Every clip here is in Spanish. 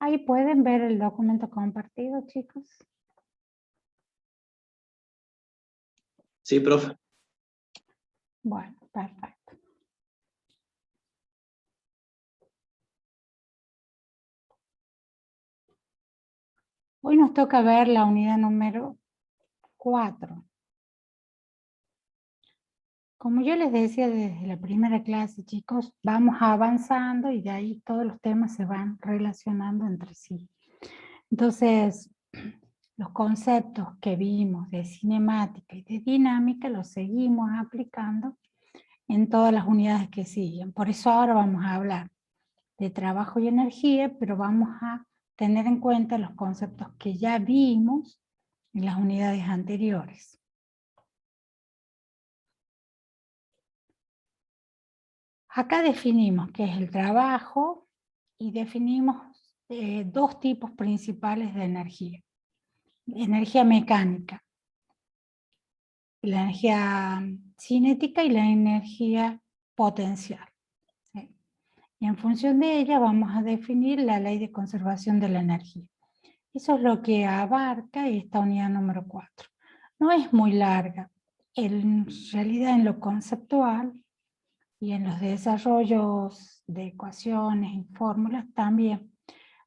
Ahí pueden ver el documento compartido, chicos. Sí, profe. Bueno, perfecto. Hoy nos toca ver la unidad número 4. Como yo les decía desde la primera clase, chicos, vamos avanzando y de ahí todos los temas se van relacionando entre sí. Entonces, los conceptos que vimos de cinemática y de dinámica los seguimos aplicando en todas las unidades que siguen. Por eso ahora vamos a hablar de trabajo y energía, pero vamos a tener en cuenta los conceptos que ya vimos en las unidades anteriores. Acá definimos qué es el trabajo y definimos dos tipos principales de energía. Energía mecánica, la energía cinética y la energía potencial. ¿Sí? Y en función de ella vamos a definir la ley de conservación de la energía. Eso es lo que abarca esta unidad número 4. No es muy larga. En realidad en lo conceptual y en los desarrollos de ecuaciones y fórmulas también.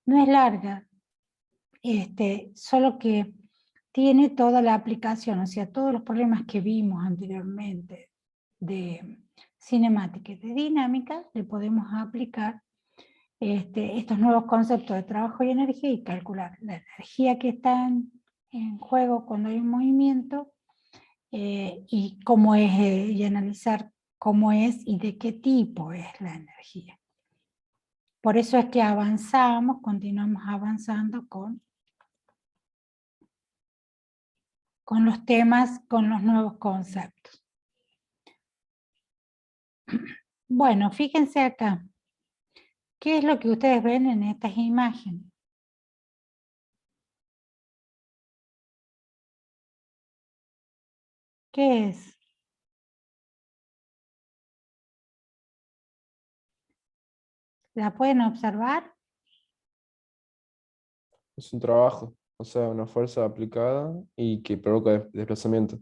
No es larga, solo que tiene toda la aplicación, o sea, todos los problemas que vimos anteriormente de cinemática y de dinámica, le podemos aplicar estos nuevos conceptos de trabajo y energía y calcular la energía que está en juego cuando hay un movimiento y cómo es, y analizar cómo es y de qué tipo es la energía. Por eso es que avanzamos, continuamos avanzando con los temas, con los nuevos conceptos. Bueno, fíjense acá. ¿Qué es lo que ustedes ven en estas imágenes? ¿Qué es? ¿La pueden observar? Es un trabajo, o sea, una fuerza aplicada y que provoca desplazamiento.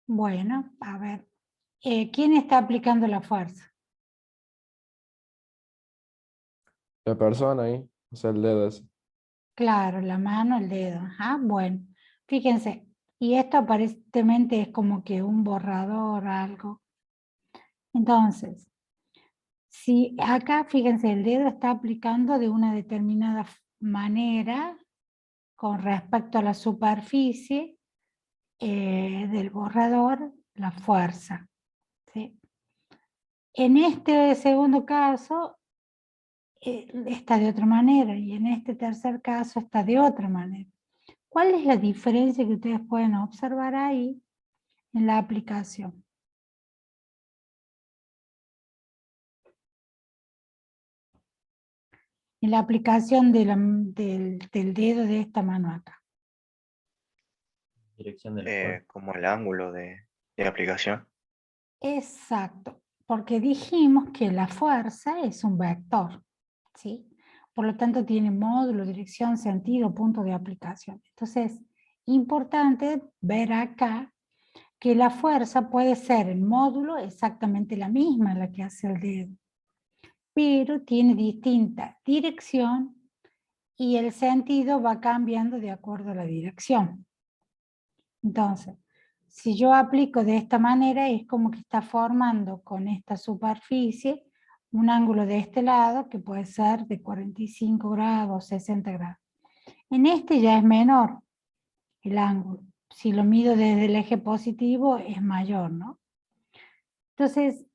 Bueno, a ver. ¿Quién está aplicando la fuerza? La persona ahí, o sea, el dedo ese. Claro, la mano, el dedo. Ajá, bueno. Fíjense, y esto aparentemente es como que un borrador, algo. Entonces, si acá, fíjense, el dedo está aplicando de una determinada manera con respecto a la superficie del borrador, la fuerza. ¿Sí? En este segundo caso está de otra manera y en este tercer caso está de otra manera. ¿Cuál es la diferencia que ustedes pueden observar ahí en la aplicación? En la aplicación del dedo de esta mano acá. Dirección de la fuerza. Como el ángulo de aplicación. Exacto, porque dijimos que la fuerza es un vector, ¿sí? Por lo tanto tiene módulo, dirección, sentido, punto de aplicación. Entonces, importante ver acá que la fuerza puede ser el módulo exactamente la misma, la que hace el dedo, pero tiene distinta dirección y el sentido va cambiando de acuerdo a la dirección. Entonces, si yo aplico de esta manera, es como que está formando con esta superficie un ángulo de este lado que puede ser de 45 grados, 60 grados. En este ya es menor el ángulo. Si lo mido desde el eje positivo es mayor, ¿no? Entonces,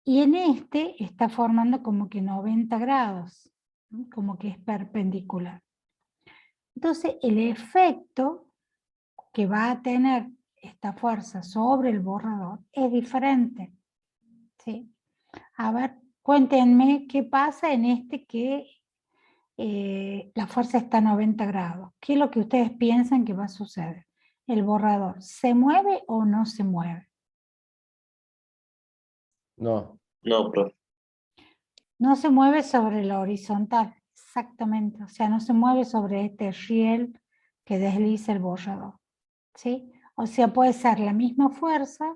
y en este está formando como que 90 grados, ¿no? Como que es perpendicular. Entonces, el efecto que va a tener esta fuerza sobre el borrador es diferente. ¿Sí? A ver, cuéntenme qué pasa en este que la fuerza está a 90 grados. ¿Qué es lo que ustedes piensan que va a suceder? ¿El borrador se mueve o no se mueve? No, No, profe. No se mueve sobre la horizontal, exactamente, o sea, no se mueve sobre este riel que desliza el borrador, ¿sí? O sea, puede ser la misma fuerza,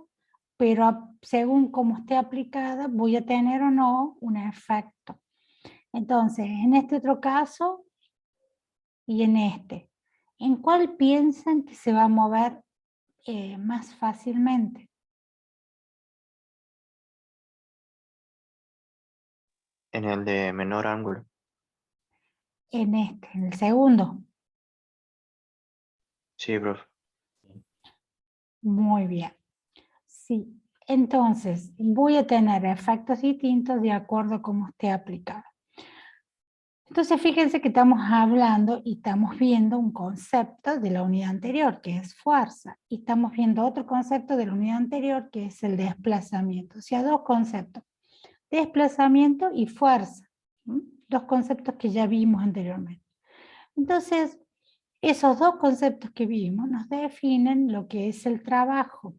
pero según cómo esté aplicada, voy a tener o no un efecto. Entonces, en este otro caso y en este, ¿en cuál piensan que se va a mover más fácilmente? En el de menor ángulo. En este, en el segundo. Sí, profe. Muy bien. Sí, entonces voy a tener efectos distintos de acuerdo a cómo esté aplicado. Entonces fíjense que estamos hablando y estamos viendo un concepto de la unidad anterior, que es fuerza, y estamos viendo otro concepto de la unidad anterior, que es el desplazamiento. O sea, dos conceptos, desplazamiento y fuerza, ¿sí? Dos conceptos que ya vimos anteriormente. Entonces, esos dos conceptos que vimos nos definen lo que es el trabajo.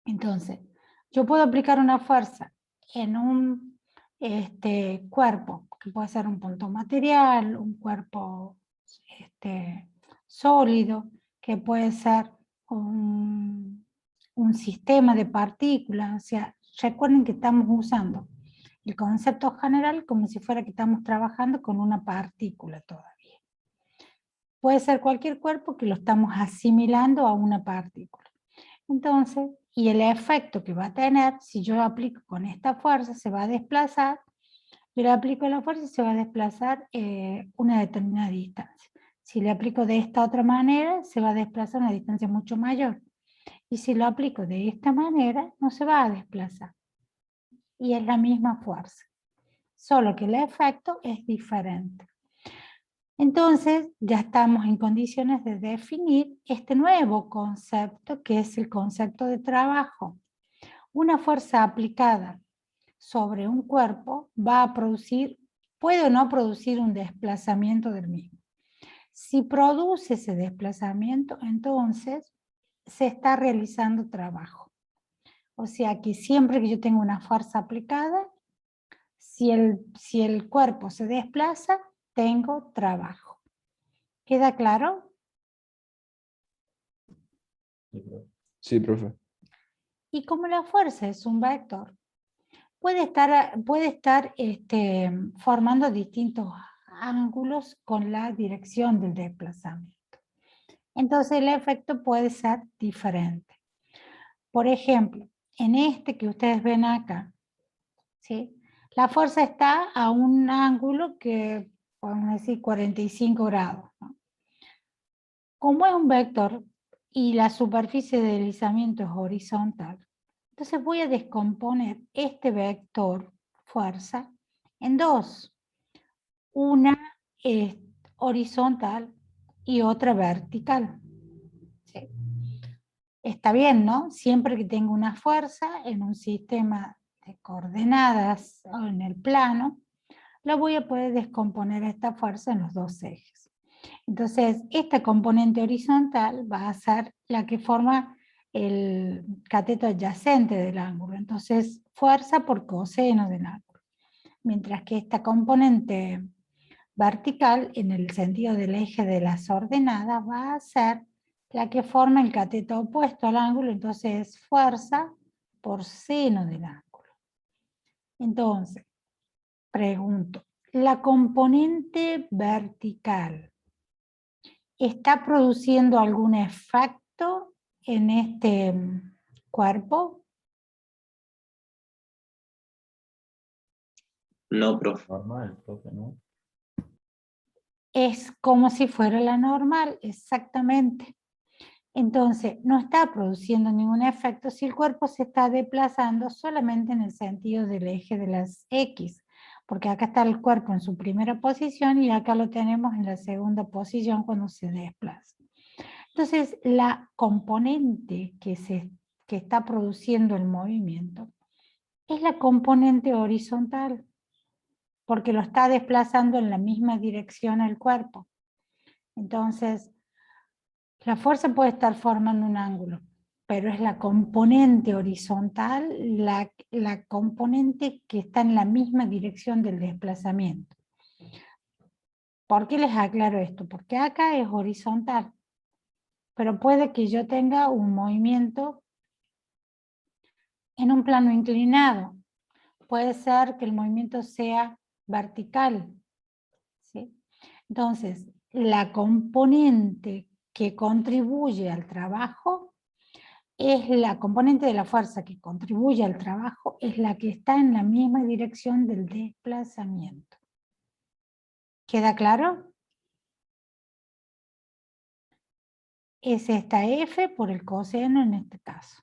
Entonces, yo puedo aplicar una fuerza en un cuerpo, que puede ser un punto material, un cuerpo sólido, que puede ser un sistema de partículas. O sea, recuerden que estamos usando el concepto general como si fuera que estamos trabajando con una partícula todavía. Puede ser cualquier cuerpo que lo estamos asimilando a una partícula. Entonces, y el efecto que va a tener, si yo lo aplico con esta fuerza, se va a desplazar, yo le aplico la fuerza, se va a desplazar una determinada distancia. Si le aplico de esta otra manera, se va a desplazar una distancia mucho mayor. Y si lo aplico de esta manera, no se va a desplazar. Y es la misma fuerza. Solo que el efecto es diferente. Entonces, ya estamos en condiciones de definir este nuevo concepto, que es el concepto de trabajo. Una fuerza aplicada sobre un cuerpo va a producir, puede o no producir un desplazamiento del mismo. Si produce ese desplazamiento, entonces se está realizando trabajo. O sea que siempre que yo tengo una fuerza aplicada, si el cuerpo se desplaza, tengo trabajo. ¿Queda claro? Sí, profe. Y como la fuerza es un vector, puede estar formando distintos ángulos con la dirección del desplazamiento. Entonces el efecto puede ser diferente. Por ejemplo, en este que ustedes ven acá, ¿sí? La fuerza está a un ángulo que podemos decir 45 grados, ¿no? Como es un vector y la superficie de deslizamiento es horizontal, entonces voy a descomponer este vector fuerza en dos. Una es horizontal y otra vertical. ¿Sí? Está bien, ¿no? Siempre que tengo una fuerza en un sistema de coordenadas o en el plano, la voy a poder descomponer esta fuerza en los dos ejes. Entonces, esta componente horizontal va a ser la que forma el cateto adyacente del ángulo. Entonces, fuerza por coseno del ángulo. Mientras que esta componente vertical, en el sentido del eje de las ordenadas, va a ser la que forma el cateto opuesto al ángulo. Entonces, fuerza por seno del ángulo. Entonces, pregunto, ¿la componente vertical está produciendo algún efecto en este cuerpo? No, profe. Normal, profe, ¿no? Es como si fuera la normal, exactamente. Entonces, no está produciendo ningún efecto si el cuerpo se está desplazando solamente en el sentido del eje de las X, porque acá está el cuerpo en su primera posición y acá lo tenemos en la segunda posición cuando se desplaza. Entonces, la componente que está produciendo el movimiento es la componente horizontal, porque lo está desplazando en la misma dirección al cuerpo. Entonces, la fuerza puede estar formando un ángulo, pero es la componente horizontal, la componente que está en la misma dirección del desplazamiento. ¿Por qué les aclaro esto? Porque acá es horizontal, pero puede que yo tenga un movimiento en un plano inclinado. Puede ser que el movimiento sea vertical, ¿sí? Entonces, la componente que contribuye al trabajo es la componente de la fuerza que contribuye al trabajo, es la que está en la misma dirección del desplazamiento. ¿Queda claro? Es esta F por el coseno en este caso,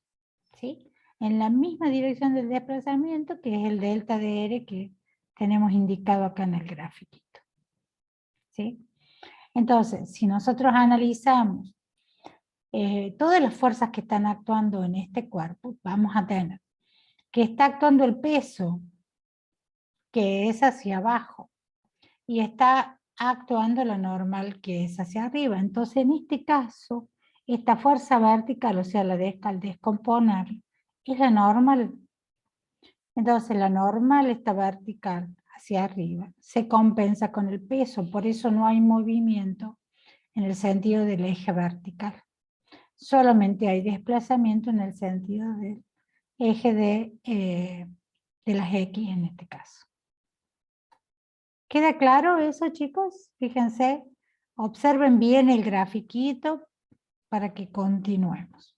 ¿sí? En la misma dirección del desplazamiento, que es el delta de R que tenemos indicado acá en el grafiquito, ¿sí? Entonces, si nosotros analizamos todas las fuerzas que están actuando en este cuerpo, vamos a tener que está actuando el peso, que es hacia abajo, y está actuando la normal, que es hacia arriba. Entonces, en este caso, esta fuerza vertical, o sea, al descomponer, es la normal. Entonces, la normal está vertical, hacia arriba. Se compensa con el peso, por eso no hay movimiento en el sentido del eje vertical. Solamente hay desplazamiento en el sentido del eje de las X en este caso. ¿Queda claro eso, chicos? Fíjense, observen bien el grafiquito para que continuemos.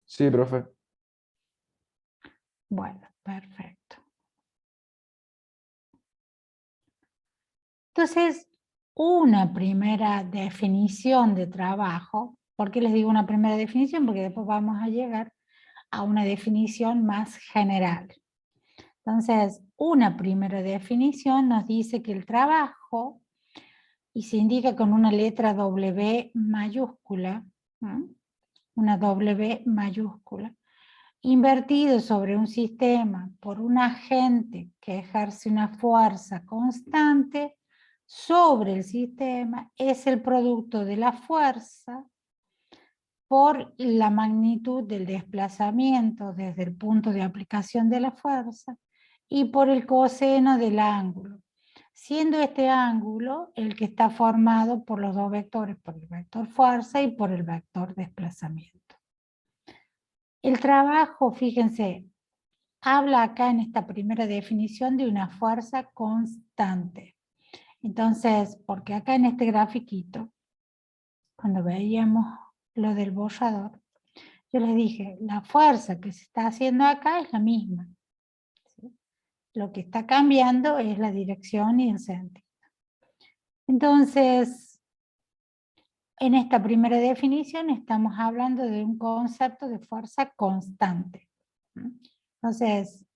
Sí, profe. Bueno, perfecto. Entonces, una primera definición de trabajo. ¿Por qué les digo una primera definición? Porque después vamos a llegar a una definición más general. Entonces, una primera definición nos dice que el trabajo, y se indica con una letra W mayúscula, ¿no? Una W mayúscula, invertido sobre un sistema por un agente que ejerce una fuerza constante sobre el sistema, es el producto de la fuerza por la magnitud del desplazamiento desde el punto de aplicación de la fuerza y por el coseno del ángulo, siendo este ángulo el que está formado por los dos vectores, por el vector fuerza y por el vector desplazamiento. El trabajo, fíjense, habla acá en esta primera definición de una fuerza constante. Entonces, porque acá en este grafiquito, cuando veíamos lo del borrador, yo les dije, la fuerza que se está haciendo acá es la misma, ¿sí? Lo que está cambiando es la dirección y el sentido. Entonces, en esta primera definición estamos hablando de un concepto de fuerza constante. Entonces,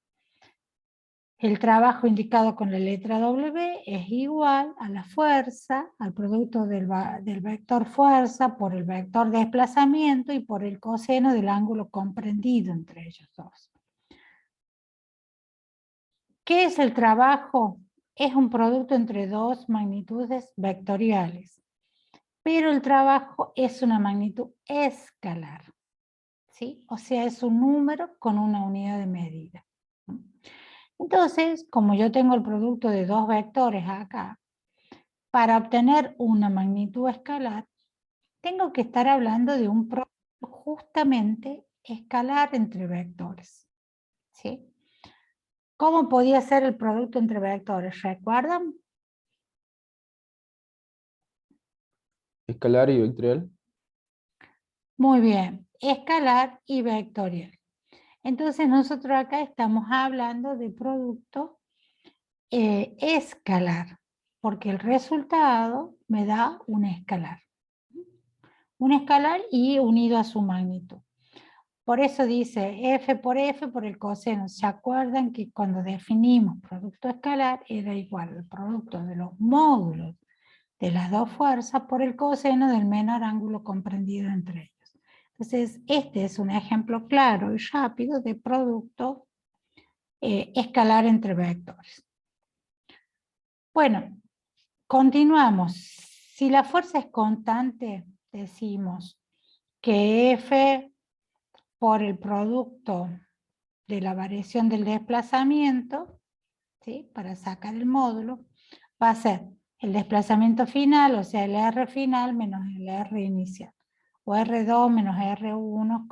el trabajo indicado con la letra W es igual a la fuerza, al producto del vector fuerza por el vector desplazamiento y por el coseno del ángulo comprendido entre ellos dos. ¿Qué es el trabajo? Es un producto entre dos magnitudes vectoriales, pero el trabajo es una magnitud escalar, ¿sí? O sea, es un número con una unidad de medida. Entonces, como yo tengo el producto de dos vectores acá, para obtener una magnitud escalar, tengo que estar hablando de un producto justamente escalar entre vectores, ¿sí? ¿Cómo podía ser el producto entre vectores? ¿Recuerdan? Escalar y vectorial. Muy bien, escalar y vectorial. Entonces nosotros acá estamos hablando de producto escalar, porque el resultado me da un escalar. Un escalar y unido a su magnitud. Por eso dice F por el coseno. ¿Se acuerdan que cuando definimos producto escalar era igual al producto de los módulos de las dos fuerzas por el coseno del menor ángulo comprendido entre ellos? Entonces, este es un ejemplo claro y rápido de producto escalar entre vectores. Bueno, continuamos. Si la fuerza es constante, decimos que F por el producto de la variación del desplazamiento ¿sí? Para sacar el módulo, va a ser el desplazamiento final, o sea, el R final menos el R inicial, o R2 menos R1,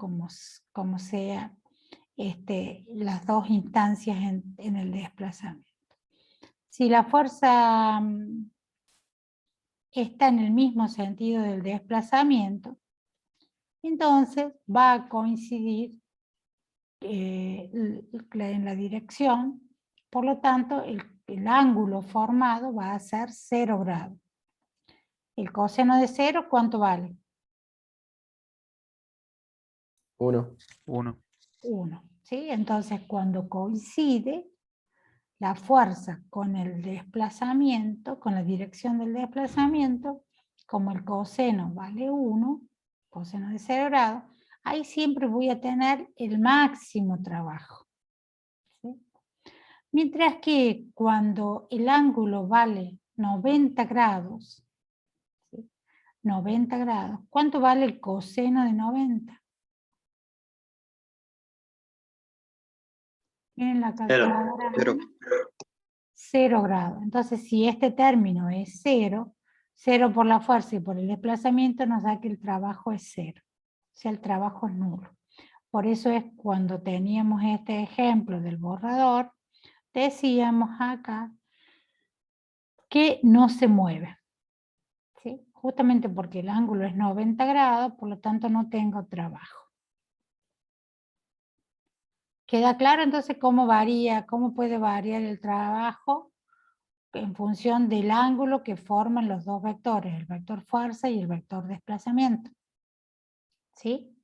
como sea las dos instancias en el desplazamiento. Si la fuerza está en el mismo sentido del desplazamiento, entonces va a coincidir en la dirección, por lo tanto el ángulo formado va a ser 0 grados. El coseno de 0, ¿cuánto vale? 1. 1. 1. ¿Sí? Entonces cuando coincide la fuerza con el desplazamiento, con la dirección del desplazamiento, como el coseno vale 1, coseno de 0 grados, ahí siempre voy a tener el máximo trabajo. ¿Sí? Mientras que cuando el ángulo vale 90 grados, ¿sí? 90 grados, ¿cuánto vale el coseno de 90? Miren la calculadora. 0. 0 grados. Entonces, si este término es 0, 0 por la fuerza y por el desplazamiento nos da que el trabajo es 0. O sea, el trabajo es nulo. Por eso es cuando teníamos este ejemplo del borrador, decíamos acá que no se mueve. ¿Sí? Justamente porque el ángulo es 90 grados, por lo tanto no tengo trabajo. ¿Queda claro entonces cómo puede variar el trabajo en función del ángulo que forman los dos vectores, el vector fuerza y el vector desplazamiento? ¿Sí?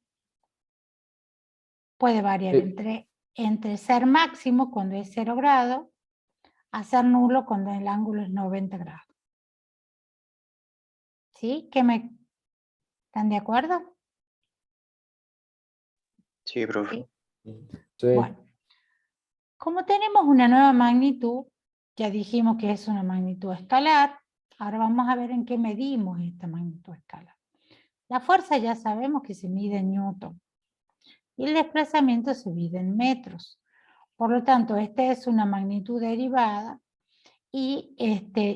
Puede variar Sí. entre ser máximo cuando es 0 grados a ser nulo cuando el ángulo es 90 grados. ¿Sí? ¿Están de acuerdo? Sí, profe. Sí. Bueno, como tenemos una nueva magnitud, ya dijimos que es una magnitud escalar, ahora vamos a ver en qué medimos esta magnitud escalar. La fuerza ya sabemos que se mide en newton y el desplazamiento se mide en metros. Por lo tanto, esta es una magnitud derivada y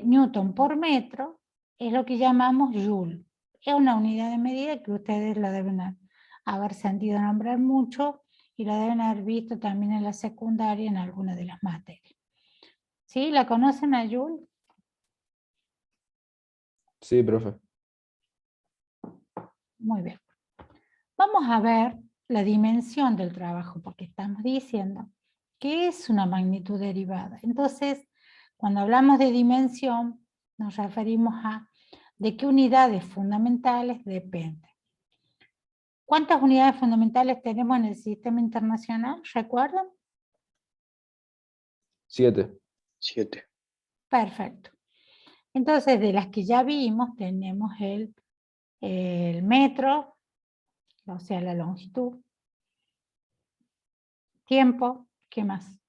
newton por metro es lo que llamamos joule. Es una unidad de medida que ustedes la deben haber sentido nombrar mucho y la deben haber visto también en la secundaria en alguna de las materias. ¿Sí? ¿La conocen a joule? Sí, profe. Muy bien. Vamos a ver la dimensión del trabajo, porque estamos diciendo que es una magnitud derivada. Entonces, cuando hablamos de dimensión, nos referimos a de qué unidades fundamentales depende. ¿Cuántas unidades fundamentales tenemos en el sistema internacional? ¿Recuerdan? 7. 7. Perfecto. Entonces, de las que ya vimos, tenemos el metro, o sea, la longitud, tiempo, ¿qué más?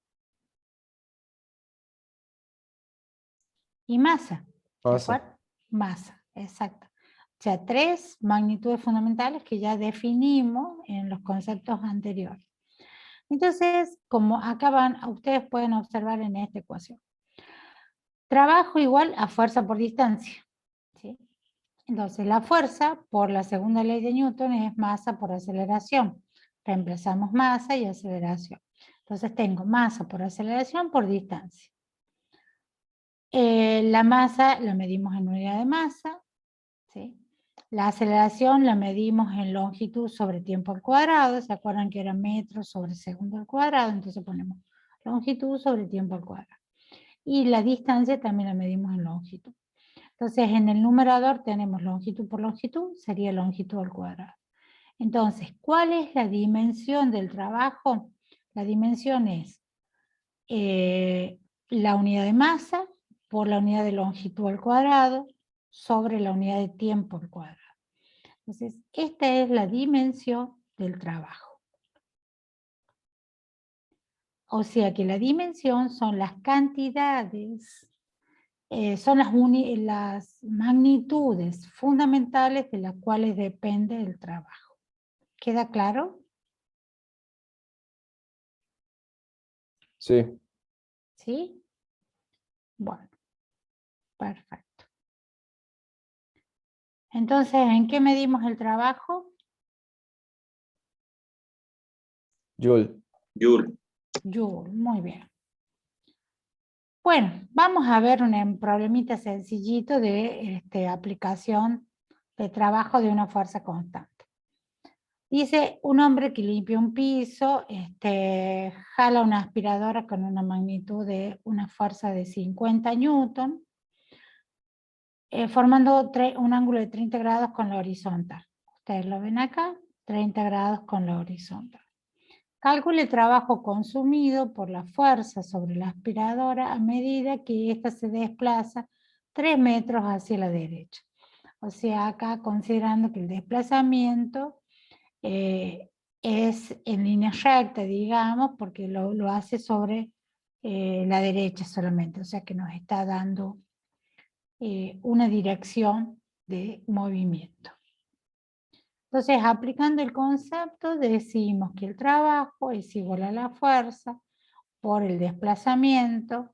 Y masa. ¿De Masa. acuerdo? Masa, exacto. O sea, 3 magnitudes fundamentales que ya definimos en los conceptos anteriores. Entonces, como acá ustedes pueden observar en esta ecuación. Trabajo igual a fuerza por distancia. ¿Sí? Entonces, la fuerza, por la segunda ley de Newton, es masa por aceleración. Reemplazamos masa y aceleración. Entonces, tengo masa por aceleración por distancia. La masa la medimos en unidad de masa. ¿Sí? La aceleración la medimos en longitud sobre tiempo al cuadrado. ¿Se acuerdan que era metros sobre segundo al cuadrado? Entonces ponemos longitud sobre tiempo al cuadrado. Y la distancia también la medimos en longitud. Entonces en el numerador tenemos longitud por longitud, sería longitud al cuadrado. Entonces, ¿cuál es la dimensión del trabajo? La dimensión es la unidad de masa por la unidad de longitud al cuadrado sobre la unidad de tiempo al cuadrado. Entonces, esta es la dimensión del trabajo. O sea que la dimensión son las cantidades, son las magnitudes fundamentales de las cuales depende el trabajo. ¿Queda claro? Sí. ¿Sí? Bueno, perfecto. Entonces, ¿en qué medimos el trabajo? Joule. Joule. Joule, muy bien. Bueno, vamos a ver un problemita sencillito de aplicación de trabajo de una fuerza constante. Dice, un hombre que limpia un piso, jala una aspiradora con una magnitud de una fuerza de 50 newton, formando un ángulo de 30 grados con la horizontal. Ustedes lo ven acá, 30 grados con la horizontal. Calcule el trabajo consumido por la fuerza sobre la aspiradora a medida que ésta se desplaza 3 metros hacia la derecha. O sea, acá considerando que el desplazamiento es en línea recta, digamos, porque lo hace sobre la derecha solamente. O sea que nos está dando una dirección de movimiento. Entonces, aplicando el concepto, decimos que el trabajo es igual a la fuerza por el desplazamiento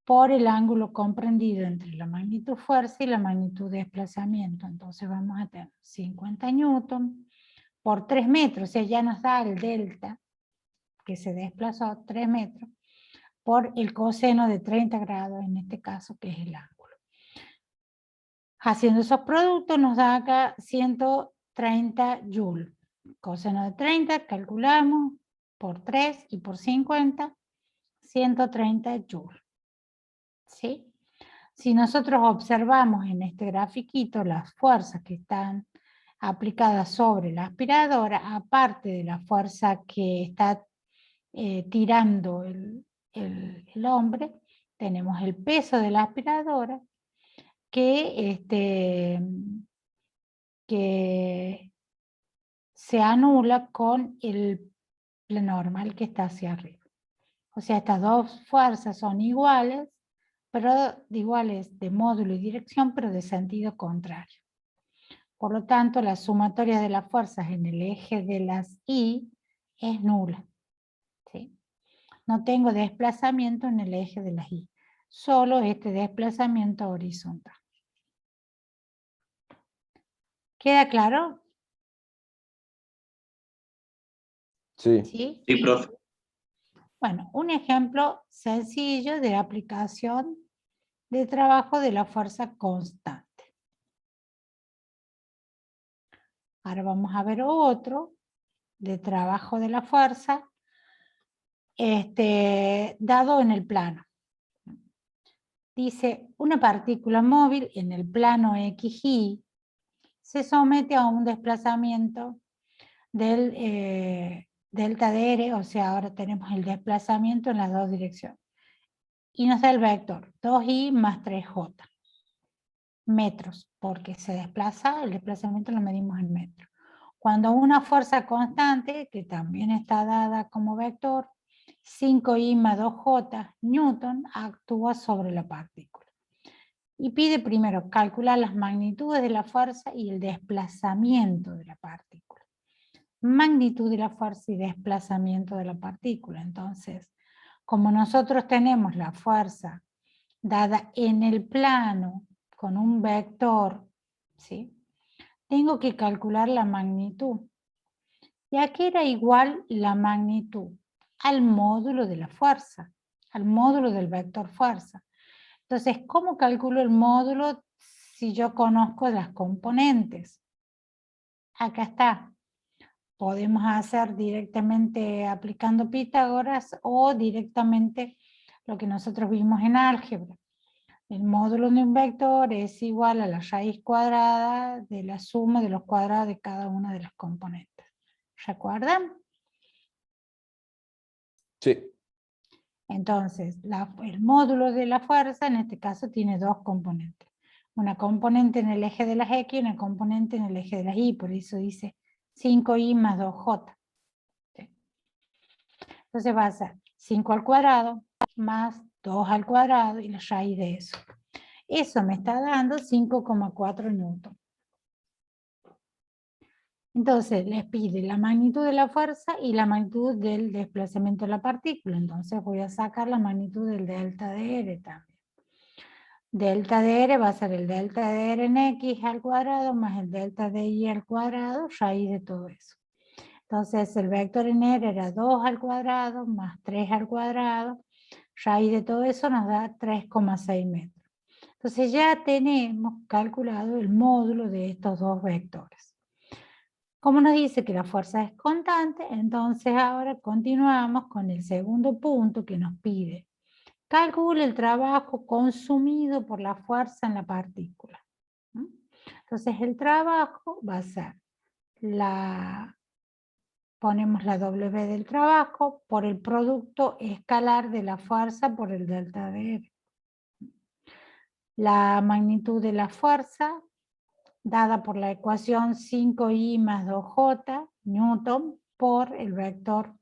por el ángulo comprendido entre la magnitud fuerza y la magnitud desplazamiento. Entonces vamos a tener 50 newton por 3 metros, o sea, ya nos da el delta, que se desplazó 3 metros, por el coseno de 30 grados, en este caso, que es el ángulo. Haciendo esos productos nos da acá 130 joules. Coseno de 30, calculamos, por 3 y por 50, 130 joules. ¿Sí? Si nosotros observamos en este grafiquito las fuerzas que están aplicadas sobre la aspiradora, aparte de la fuerza que está tirando el hombre, tenemos el peso de la aspiradora que se anula con el normal que está hacia arriba. O sea, estas dos fuerzas son iguales, pero iguales de módulo y dirección, pero de sentido contrario. Por lo tanto, la sumatoria de las fuerzas en el eje de las Y es nula. ¿Sí? No tengo desplazamiento en el eje de las Y, solo este desplazamiento horizontal. ¿Queda claro? Sí. ¿Sí? Sí, profe. Bueno, un ejemplo sencillo de aplicación de trabajo de la fuerza constante. Ahora vamos a ver otro de trabajo de la fuerza dado en el plano. Dice, una partícula móvil en el plano XY se somete a un desplazamiento del delta de R, o sea, ahora tenemos el desplazamiento en las dos direcciones. Y nos da el vector 2i más 3j. Metros, porque se desplaza, el desplazamiento lo medimos en metros. Cuando una fuerza constante, que también está dada como vector, 5i más 2j newton, actúa sobre la partícula. Y pide primero calcular las magnitudes de la fuerza y el desplazamiento de la partícula. Magnitud de la fuerza y desplazamiento de la partícula. Entonces, como nosotros tenemos la fuerza dada en el plano con un vector, ¿sí? Tengo que calcular la magnitud. ¿Y a qué era igual la magnitud? Al módulo de la fuerza, al módulo del vector fuerza. Entonces, ¿cómo calculo el módulo si yo conozco las componentes? Acá está. Podemos hacer directamente aplicando Pitágoras o directamente lo que nosotros vimos en álgebra. El módulo de un vector es igual a la raíz cuadrada de la suma de los cuadrados de cada una de las componentes. ¿Recuerdan? Sí. Entonces, el módulo de la fuerza en este caso tiene dos componentes. Una componente en el eje de las X y una componente en el eje de las Y. Por eso dice 5i más 2j. ¿Sí? Entonces va a ser 5 al cuadrado más 2 al cuadrado y la raíz de eso. Eso me está dando 5,4 newton. Entonces les pide la magnitud de la fuerza y la magnitud del desplazamiento de la partícula. Entonces voy a sacar la magnitud del delta de R también. delta de R va a ser el delta de R en X al cuadrado más el delta de Y al cuadrado, raíz de todo eso. Entonces el vector en R era 2 al cuadrado más 3 al cuadrado, raíz de todo eso nos da 3,6 metros. Entonces ya tenemos calculado el módulo de estos dos vectores. Como nos dice que la fuerza es constante, entonces ahora continuamos con el segundo punto que nos pide. Calcule el trabajo consumido por la fuerza en la partícula. Entonces el trabajo va a ser ponemos la W del trabajo por el producto escalar de la fuerza por el delta de R. La magnitud de la fuerza dada por la ecuación 5I más 2J Newton por el vector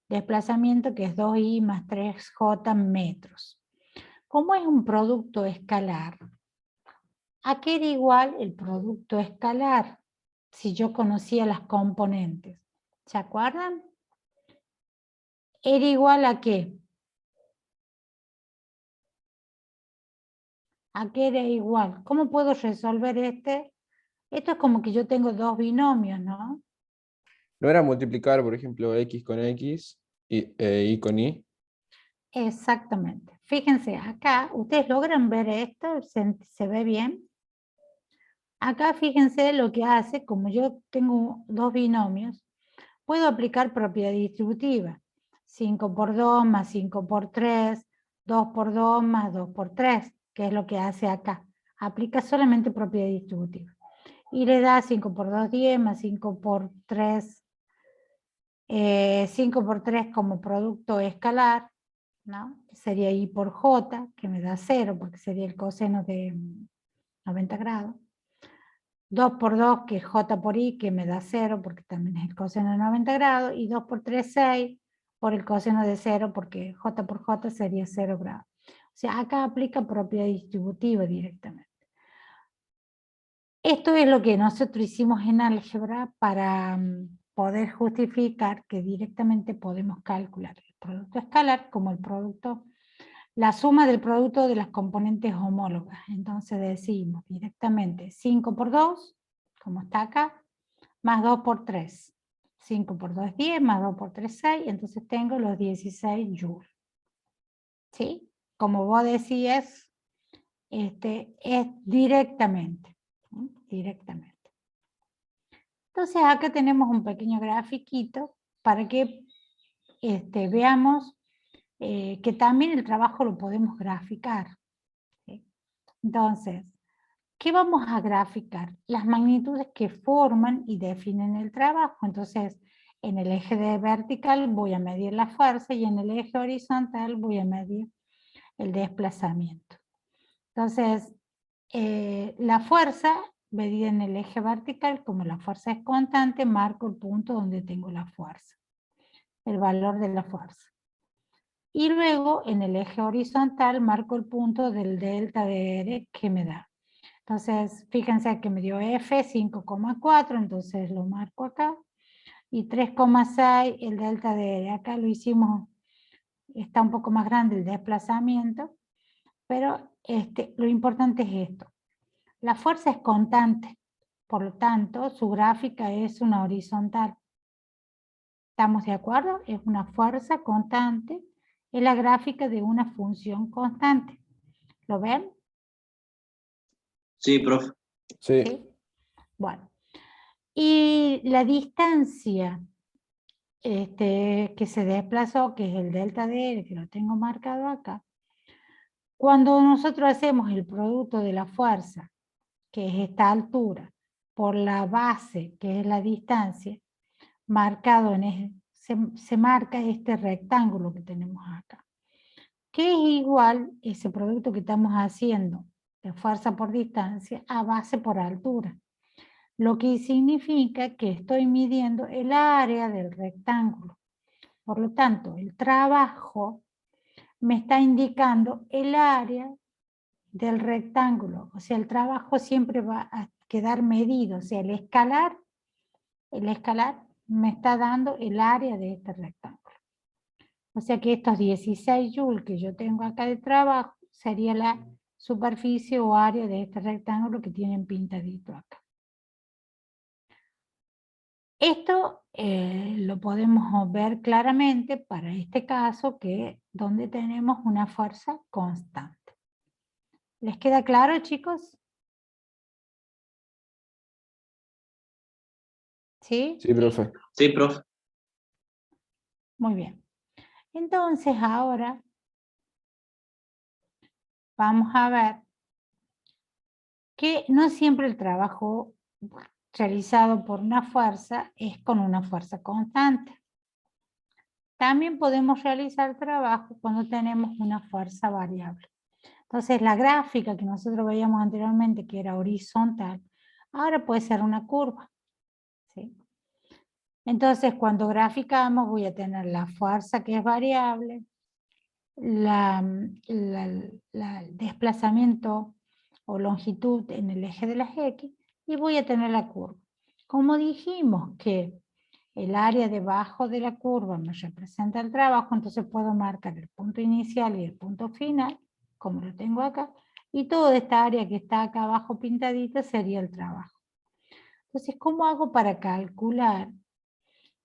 desplazamiento que es 2I más 3J metros. Como es un producto escalar, ¿a qué era igual el producto escalar? Si yo conocía las componentes. ¿Se acuerdan? ¿Era igual a qué? ¿A qué era igual? ¿Cómo puedo resolver este? Esto es como que yo tengo dos binomios, ¿no? ¿No era multiplicar, por ejemplo, X con X y Y con Y? Exactamente. Fíjense, acá, ¿ustedes logran ver esto? ¿Se ve bien? Acá fíjense lo que hace, como yo tengo dos binomios, puedo aplicar propiedad distributiva. 5 por 2 más 5 por 3, 2 por 2 más 2 por 3, que es lo que hace acá. Aplica solamente propiedad distributiva. Y le da 5 por 2, 10, más 5 por 3, 5 por 3 como producto escalar, ¿no? Sería I por J, que me da 0, porque sería el coseno de 90 grados. 2 por 2, que es J por I, que me da 0, porque también es el coseno de 90 grados. Y 2 por 3, 6, por el coseno de 0, porque J por J sería 0 grados. O sea, acá aplica propiedad distributiva directamente. Esto es lo que nosotros hicimos en álgebra para poder justificar que directamente podemos calcular el producto escalar como el producto, la suma del producto de las componentes homólogas. Entonces decimos directamente 5 por 2, como está acá, más 2 por 3. 5 por 2 es 10, más 2 por 3 6, entonces tengo los 16 joules. ¿Sí? Como vos decías, es directamente. Directamente. Entonces acá tenemos un pequeño grafiquito para que veamos que también el trabajo lo podemos graficar. ¿Sí? Entonces, ¿qué vamos a graficar? Las magnitudes que forman y definen el trabajo. Entonces, en el eje de vertical voy a medir la fuerza y en el eje horizontal voy a medir el desplazamiento. Entonces, la fuerza medida en el eje vertical, como la fuerza es constante, marco el punto donde tengo la fuerza, el valor de la fuerza. Y luego en el eje horizontal marco el punto del delta de R que me da. Entonces, fíjense que me dio F 5,4, entonces lo marco acá. Y 3,6 el delta de R. Acá lo hicimos, está un poco más grande el desplazamiento, pero lo importante es esto. La fuerza es constante, por lo tanto, su gráfica es una horizontal. ¿Estamos de acuerdo? Es una fuerza constante, es la gráfica de una función constante. ¿Lo ven? Sí, profe. Sí. ¿Sí? Bueno. Y la distancia que se desplazó, que es el delta de R, que lo tengo marcado acá, cuando nosotros hacemos el producto de la fuerza, que es esta altura, por la base, que es la distancia, marcado se marca este rectángulo que tenemos acá, que es igual ese producto que estamos haciendo de fuerza por distancia a base por altura. Lo que significa que estoy midiendo el área del rectángulo. Por lo tanto, el trabajo me está indicando el área del rectángulo. O sea, el trabajo siempre va a quedar medido. O sea, el escalar me está dando el área de este rectángulo. O sea que estos 16 joules que yo tengo acá de trabajo sería la superficie o área de este rectángulo que tienen pintadito acá. Esto lo podemos ver claramente para este caso donde tenemos una fuerza constante. ¿Les queda claro, chicos? ¿Sí? Sí, profe. Sí, profe. Muy bien. Entonces ahora vamos a ver que no siempre el trabajo realizado por una fuerza es con una fuerza constante. También podemos realizar trabajo cuando tenemos una fuerza variable. Entonces la gráfica que nosotros veíamos anteriormente, que era horizontal, ahora puede ser una curva, ¿sí? Entonces cuando graficamos voy a tener la fuerza que es variable, el desplazamiento o longitud en el eje de las X, y voy a tener la curva. Como dijimos que el área debajo de la curva me representa el trabajo, entonces puedo marcar el punto inicial y el punto final, como lo tengo acá, y toda esta área que está acá abajo pintadita sería el trabajo. Entonces, ¿cómo hago para calcular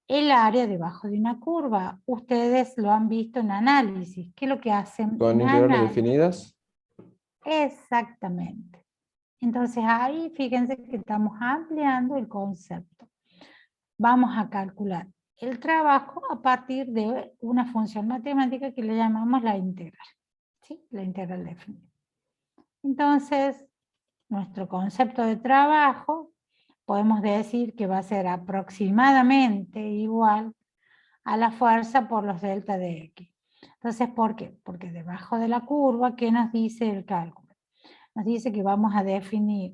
el área debajo de una curva? Ustedes lo han visto en análisis. ¿Qué es lo que hacen ¿Con en integrales análisis? definidas? Exactamente. Entonces ahí fíjense que estamos ampliando el concepto. Vamos a calcular el trabajo a partir de una función matemática que le llamamos la integral. ¿Sí? La integral definida. Entonces, nuestro concepto de trabajo podemos decir que va a ser aproximadamente igual a la fuerza por los delta de X. Entonces, ¿por qué? Porque debajo de la curva, ¿qué nos dice el cálculo? Nos dice que vamos a definir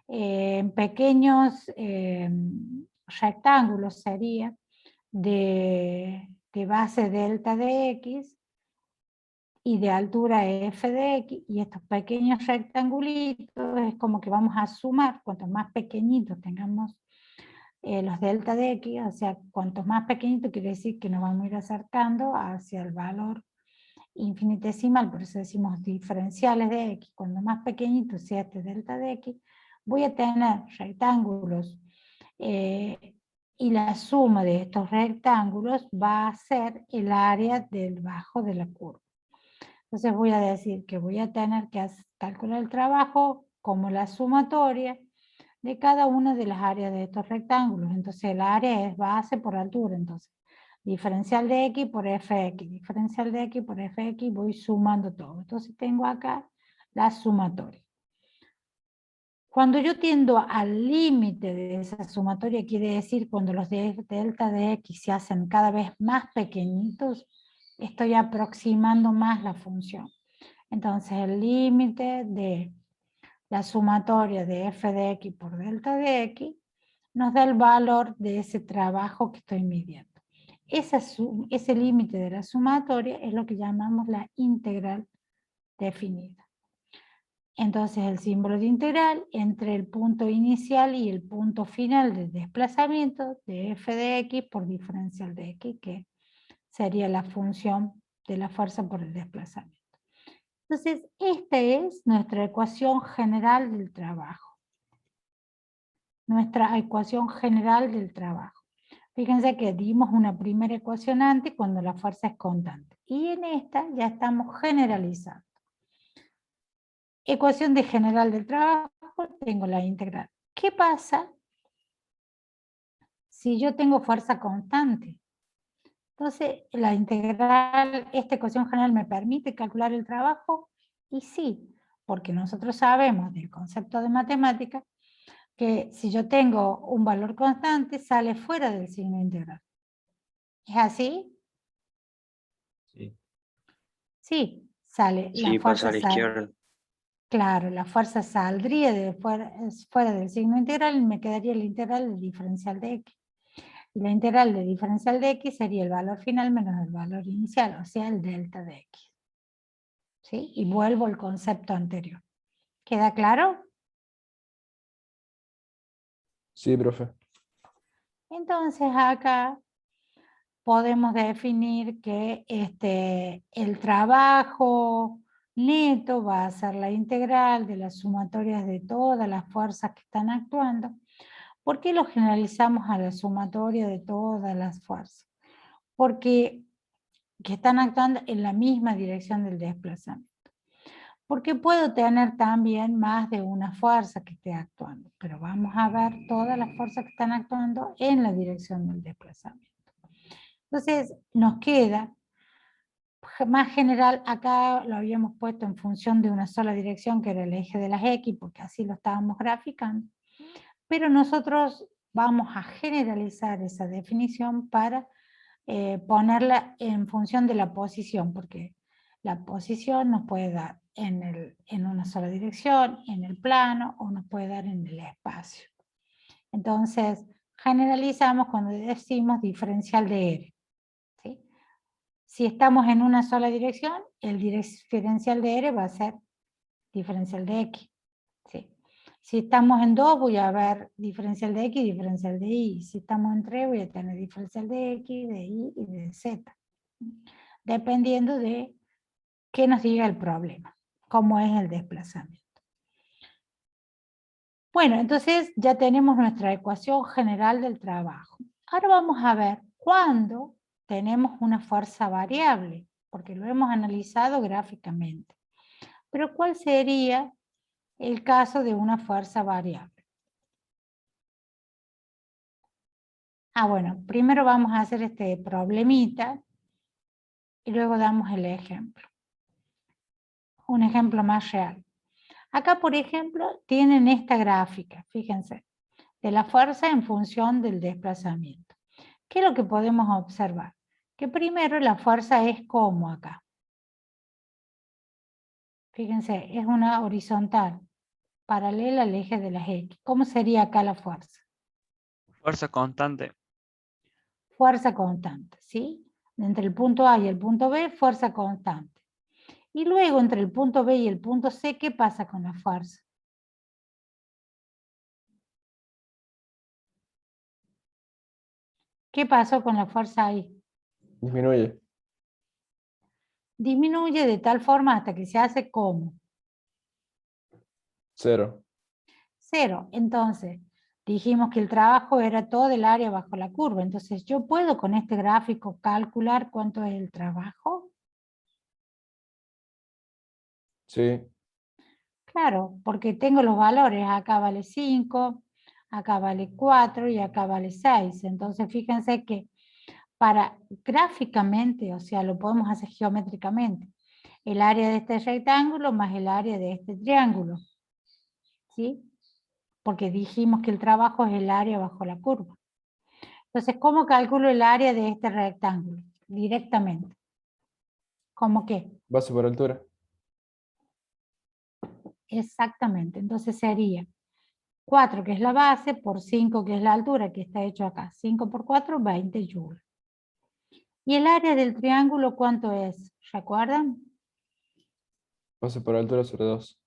pequeños rectángulos, sería, de base delta de X y de altura f de X, y estos pequeños rectangulitos es como que vamos a sumar, cuanto más pequeñitos tengamos los delta de X, o sea, cuantos más pequeñitos quiere decir que nos vamos a ir acercando hacia el valor infinitesimal, por eso decimos diferenciales de X. Cuando más pequeñito sea este delta de X, voy a tener rectángulos y la suma de estos rectángulos va a ser el área del bajo de la curva. Entonces voy a decir que voy a tener que calcular el trabajo como la sumatoria de cada una de las áreas de estos rectángulos. Entonces el área es base por altura, entonces diferencial de X por Fx, diferencial de X por Fx, voy sumando todo. Entonces tengo acá la sumatoria. Cuando yo tiendo al límite de esa sumatoria, quiere decir cuando los delta de X se hacen cada vez más pequeñitos, estoy aproximando más la función. Entonces el límite de la sumatoria de f de X por delta de X nos da el valor de ese trabajo que estoy midiendo. Ese límite de la sumatoria es lo que llamamos la integral definida. Entonces el símbolo de integral entre el punto inicial y el punto final del desplazamiento de f de X por diferencial de X, que sería la función de la fuerza por el desplazamiento. Entonces esta es nuestra ecuación general del trabajo. Nuestra ecuación general del trabajo. Fíjense que dimos una primera ecuación antes cuando la fuerza es constante. Y en esta ya estamos generalizando. Ecuación de general del trabajo, tengo la integral. ¿Qué pasa si yo tengo fuerza constante? Entonces, la integral, esta ecuación general me permite calcular el trabajo, y sí, porque nosotros sabemos del concepto de matemática que si yo tengo un valor constante, sale fuera del signo integral. ¿Es así? Sí. Sí, sale. Sí, La pasa fuerza a la izquierda. Claro, la fuerza saldría fuera del signo integral y me quedaría la integral del diferencial de X. Y la integral del diferencial de X sería el valor final menos el valor inicial, o sea, el delta de X. ¿Sí? Y vuelvo al concepto anterior. ¿Queda claro? Sí, profe. Entonces acá podemos definir que el trabajo neto va a ser la integral de las sumatorias de todas las fuerzas que están actuando. ¿Por qué lo generalizamos a la sumatoria de todas las fuerzas? Porque que están actuando en la misma dirección del desplazamiento. Porque puedo tener también más de una fuerza que esté actuando, pero vamos a ver todas las fuerzas que están actuando en la dirección del desplazamiento. Entonces, nos queda, más general, acá lo habíamos puesto en función de una sola dirección, que era el eje de las X, porque así lo estábamos graficando, pero nosotros vamos a generalizar esa definición para ponerla en función de la posición, porque la posición nos puede dar en una sola dirección, en el plano, o nos puede dar en el espacio. Entonces, generalizamos cuando decimos diferencial de R. ¿Sí? Si estamos en una sola dirección, el diferencial de R va a ser diferencial de X. ¿Sí? Si estamos en 2, voy a ver diferencial de X y diferencial de Y. Si estamos en 3, voy a tener diferencial de X, de Y y de Z. Dependiendo de qué nos diga el problema, cómo es el desplazamiento. Bueno, entonces ya tenemos nuestra ecuación general del trabajo. Ahora vamos a ver cuándo tenemos una fuerza variable, porque lo hemos analizado gráficamente. Pero ¿cuál sería el caso de una fuerza variable? Bueno, primero vamos a hacer este problemita y luego damos el ejemplo. Un ejemplo más real. Acá, por ejemplo, tienen esta gráfica, fíjense, de la fuerza en función del desplazamiento. ¿Qué es lo que podemos observar? Que primero la fuerza es como acá. Fíjense, es una horizontal, paralela al eje de las X. ¿Cómo sería acá la fuerza? Fuerza constante. Fuerza constante, ¿sí? Entre el punto A y el punto B, fuerza constante. Y luego entre el punto B y el punto C, ¿qué pasa con la fuerza? ¿Qué pasó con la fuerza ahí? Disminuye. Disminuye de tal forma hasta que se hace como 0. 0. Entonces, dijimos que el trabajo era todo el área bajo la curva. Entonces, ¿yo puedo con este gráfico calcular cuánto es el trabajo? Sí. Claro, porque tengo los valores. Acá vale 5, acá vale 4 y acá vale 6. Entonces, fíjense que para gráficamente, o sea, lo podemos hacer geométricamente, el área de este rectángulo más el área de este triángulo. ¿Sí? Porque dijimos que el trabajo es el área bajo la curva. Entonces, ¿cómo calculo el área de este rectángulo? Directamente. ¿Cómo qué? Base por altura. Exactamente. Entonces sería 4, que es la base, por 5, que es la altura, que está hecho acá. 5 por 4, 20 joules. ¿Y el área del triángulo cuánto es? ¿Recuerdan? Base por altura sobre 2.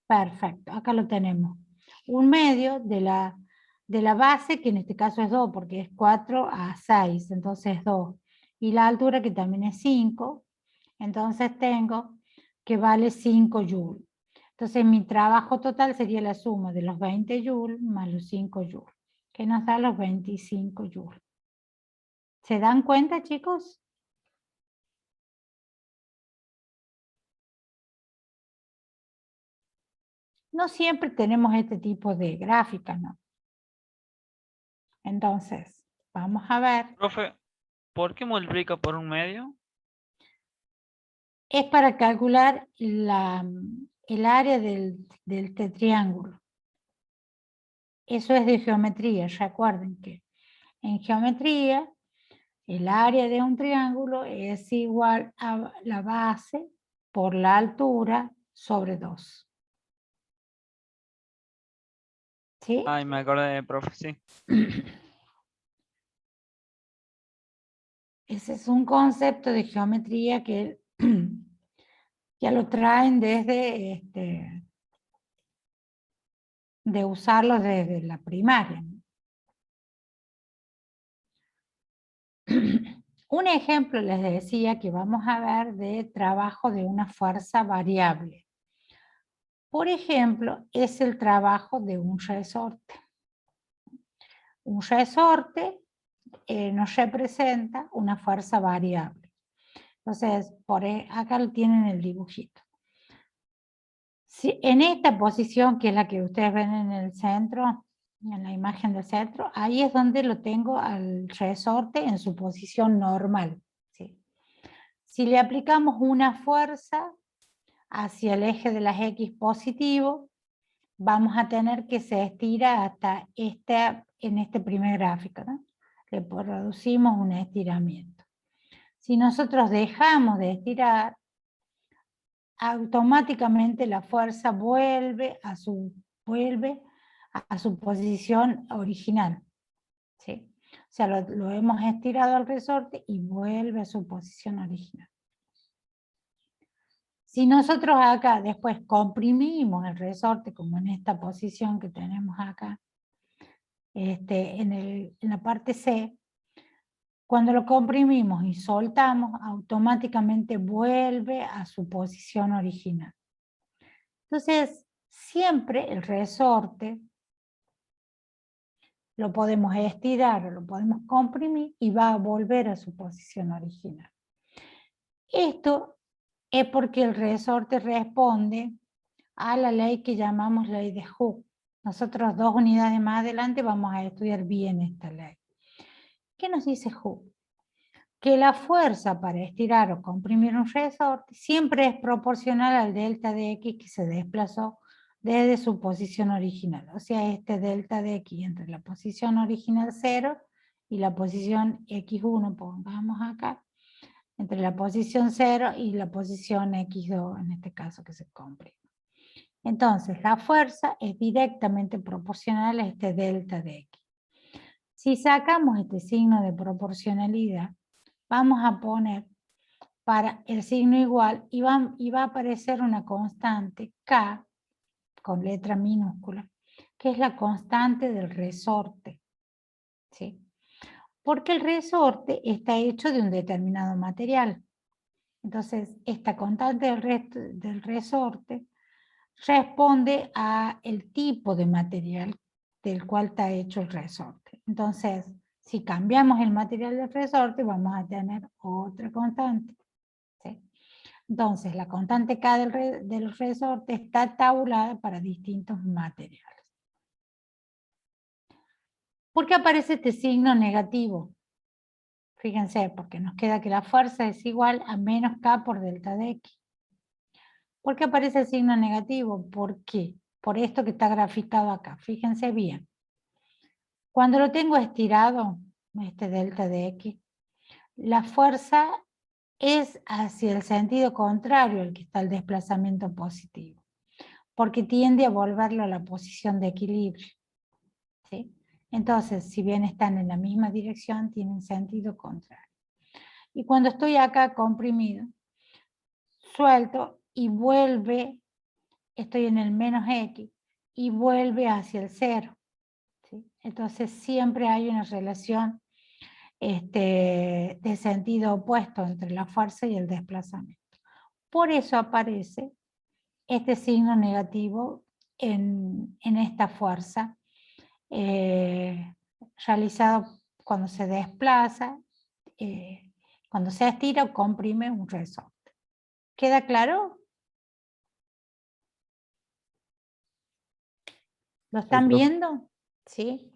Perfecto, acá lo tenemos. Un medio de la base, que en este caso es 2, porque es 4 a 6, entonces 2. Y la altura, que también es 5, entonces tengo que vale 5 joules. Entonces mi trabajo total sería la suma de los 20 joules más los 5 joules, que nos da los 25 joules. ¿Se dan cuenta, chicos? No siempre tenemos este tipo de gráficas, ¿no? Entonces, vamos a ver. Profe, ¿por qué multiplica por un medio? Es para calcular el área del triángulo. Eso es de geometría. Recuerden que en geometría el área de un triángulo es igual a la base por la altura sobre 2. ¿Sí? Ay, me acordé, profe, sí. Ese es un concepto de geometría que ya lo traen desde de usarlo desde la primaria. un ejemplo les decía que vamos a ver de trabajo de una fuerza variable. Por ejemplo, es el trabajo de un resorte. Un resorte nos representa una fuerza variable. Entonces, acá lo tienen el dibujito. Si, en esta posición, que es la que ustedes ven en el centro, en la imagen del centro, ahí es donde lo tengo al resorte en su posición normal. ¿Sí? Si le aplicamos una fuerza hacia el eje de las X positivo, vamos a tener que se estira hasta en este primer gráfico, ¿no? Le producimos un estiramiento. Si nosotros dejamos de estirar, automáticamente la fuerza vuelve a su posición original. ¿Sí? O sea, lo hemos estirado al resorte y vuelve a su posición original. Si nosotros acá después comprimimos el resorte, como en esta posición que tenemos acá, en la parte C, cuando lo comprimimos y soltamos, automáticamente vuelve a su posición original. Entonces, siempre el resorte lo podemos estirar o lo podemos comprimir y va a volver a su posición original. Esto es porque el resorte responde a la ley que llamamos ley de Hooke. Nosotros 2 unidades más adelante vamos a estudiar bien esta ley. ¿Qué nos dice Hooke? Que la fuerza para estirar o comprimir un resorte siempre es proporcional al delta de X que se desplazó desde su posición original. O sea, este delta de X entre la posición original 0 y la posición X1, pongamos acá, entre la posición 0 y la posición X2, en este caso que se comprime. Entonces, la fuerza es directamente proporcional a este delta de X. Si sacamos este signo de proporcionalidad, vamos a poner para el signo igual y va a aparecer una constante K con letra minúscula, que es la constante del resorte. ¿Sí? Porque el resorte está hecho de un determinado material. Entonces, esta constante del resorte responde al tipo de material del cual está hecho el resorte. Entonces, si cambiamos el material del resorte, vamos a tener otra constante. ¿Sí? Entonces, la constante K del resorte está tabulada para distintos materiales. ¿Por qué aparece este signo negativo? Fíjense, porque nos queda que la fuerza es igual a menos K por delta de X. ¿Por qué aparece el signo negativo? ¿Por qué? Por esto que está graficado acá. Fíjense bien. Cuando lo tengo estirado, este delta de X, la fuerza es hacia el sentido contrario al que está el desplazamiento positivo, porque tiende a volverlo a la posición de equilibrio. ¿Sí? Entonces, si bien están en la misma dirección, tienen sentido contrario. Y cuando estoy acá comprimido, suelto y vuelve, estoy en el menos X, y vuelve hacia el 0. ¿Sí? Entonces siempre hay una relación de sentido opuesto entre la fuerza y el desplazamiento. Por eso aparece este signo negativo en esta fuerza realizado cuando se desplaza, cuando se estira o comprime un resorte. ¿Queda claro? ¿Lo están viendo? ¿Sí?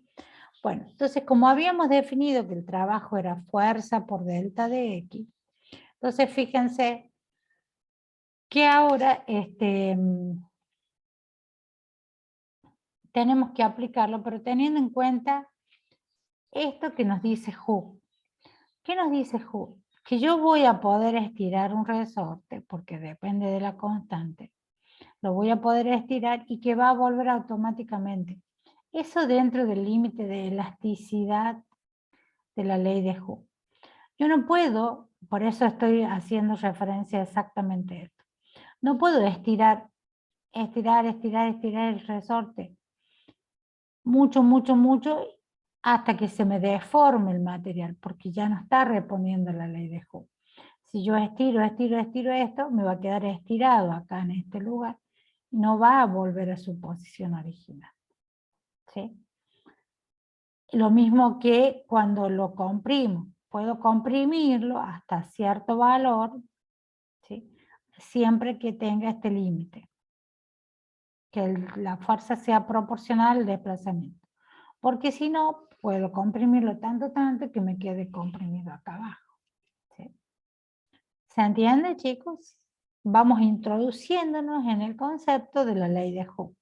Bueno, entonces como habíamos definido que el trabajo era fuerza por delta de X, entonces fíjense que ahora tenemos que aplicarlo, pero teniendo en cuenta esto que nos dice Hooke. ¿Qué nos dice Hooke? Que yo voy a poder estirar un resorte, porque depende de la constante, lo voy a poder estirar y que va a volver automáticamente. Eso dentro del límite de elasticidad de la ley de Hooke. Yo no puedo, por eso estoy haciendo referencia exactamente a esto. No puedo estirar el resorte mucho, hasta que se me deforme el material, porque ya no está respondiendo la ley de Hooke. Si yo estiro esto, me va a quedar estirado acá en este lugar. No va a volver a su posición original. ¿Sí? Lo mismo que cuando lo comprimo. Puedo comprimirlo hasta cierto valor, ¿sí? Siempre que tenga este límite. Que la fuerza sea proporcional al desplazamiento. Porque si no, puedo comprimirlo tanto que me quede comprimido acá abajo. ¿Sí? ¿Se entiende, chicos? Vamos introduciéndonos en el concepto de la ley de Hooke.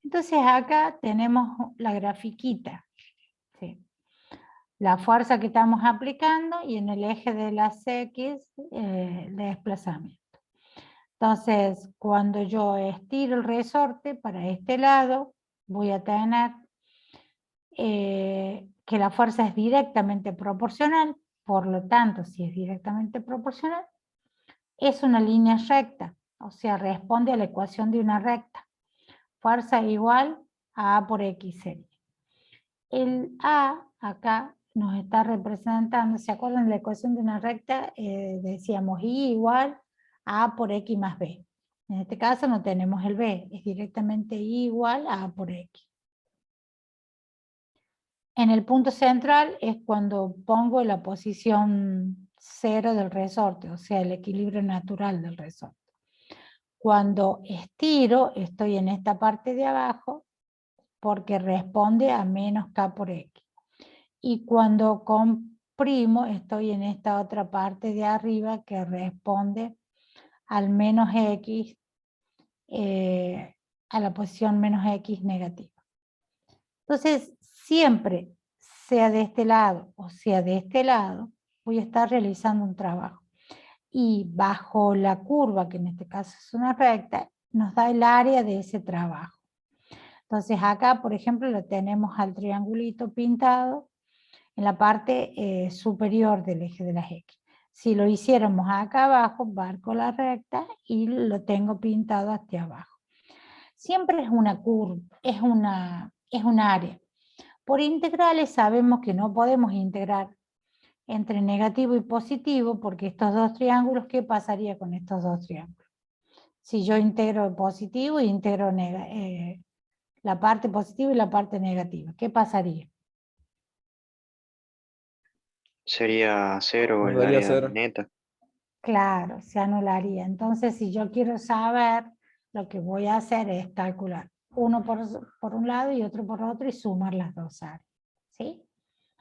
Entonces acá tenemos la grafiquita. ¿Sí? La fuerza que estamos aplicando y en el eje de las X el desplazamiento. Entonces, cuando yo estiro el resorte para este lado, voy a tener que la fuerza es directamente proporcional, por lo tanto, si es directamente proporcional, es una línea recta, o sea, responde a la ecuación de una recta. Fuerza igual a A por X sería. El A acá nos está representando, ¿se acuerdan de la ecuación de una recta? Decíamos I igual a A por X más B. En este caso no tenemos el B, es directamente I igual a A por X. En el punto central es cuando pongo la posición 0 del resorte, o sea, el equilibrio natural del resorte. Cuando estiro, estoy en esta parte de abajo, porque responde a menos K por X. Y cuando comprimo, estoy en esta otra parte de arriba que responde al menos X, a la posición menos X negativa. Entonces, siempre, sea de este lado o sea de este lado, voy a estar realizando un trabajo. Y bajo la curva, que en este caso es una recta, nos da el área de ese trabajo. Entonces acá, por ejemplo, lo tenemos al triangulito pintado en la parte superior del eje de las X. Si lo hiciéramos acá abajo, marco la recta y lo tengo pintado hacia abajo. Siempre es una curva, es un área. Por integrales sabemos que no podemos integrar entre negativo y positivo, porque estos dos triángulos, ¿qué pasaría con estos dos triángulos? Si yo integro positivo e integro la parte positiva y la parte negativa, ¿qué pasaría? Sería 0 Nos el daría área 0. neta. Claro, se anularía. Entonces, si yo quiero saber, lo que voy a hacer es calcular uno por un lado y otro por otro y sumar las dos áreas. ¿Sí?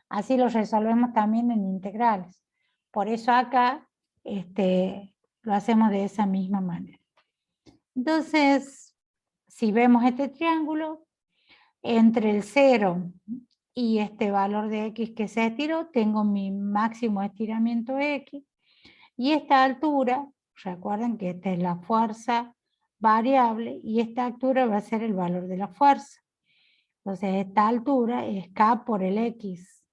Así lo resolvemos también en integrales. Por eso acá lo hacemos de esa misma manera. Entonces, si vemos este triángulo, entre el 0 y este valor de X que se estiró, tengo mi máximo estiramiento X. Y esta altura, recuerden que esta es la fuerza variable y esta altura va a ser el valor de la fuerza. Entonces esta altura es K por el X,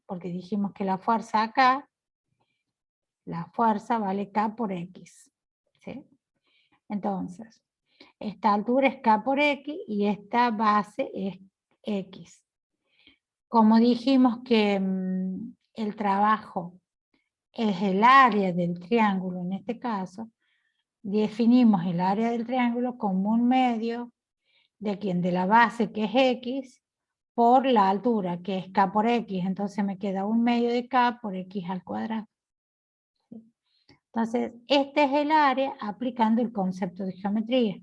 porque dijimos que la fuerza acá, la fuerza vale K por X. ¿Sí? Entonces, esta altura es K por X y esta base es X. Como dijimos que el trabajo es el área del triángulo, en este caso, definimos el área del triángulo como un medio de la base, que es X, por la altura, que es K por X. Entonces me queda un medio de K por X al cuadrado. Entonces, este es el área aplicando el concepto de geometría.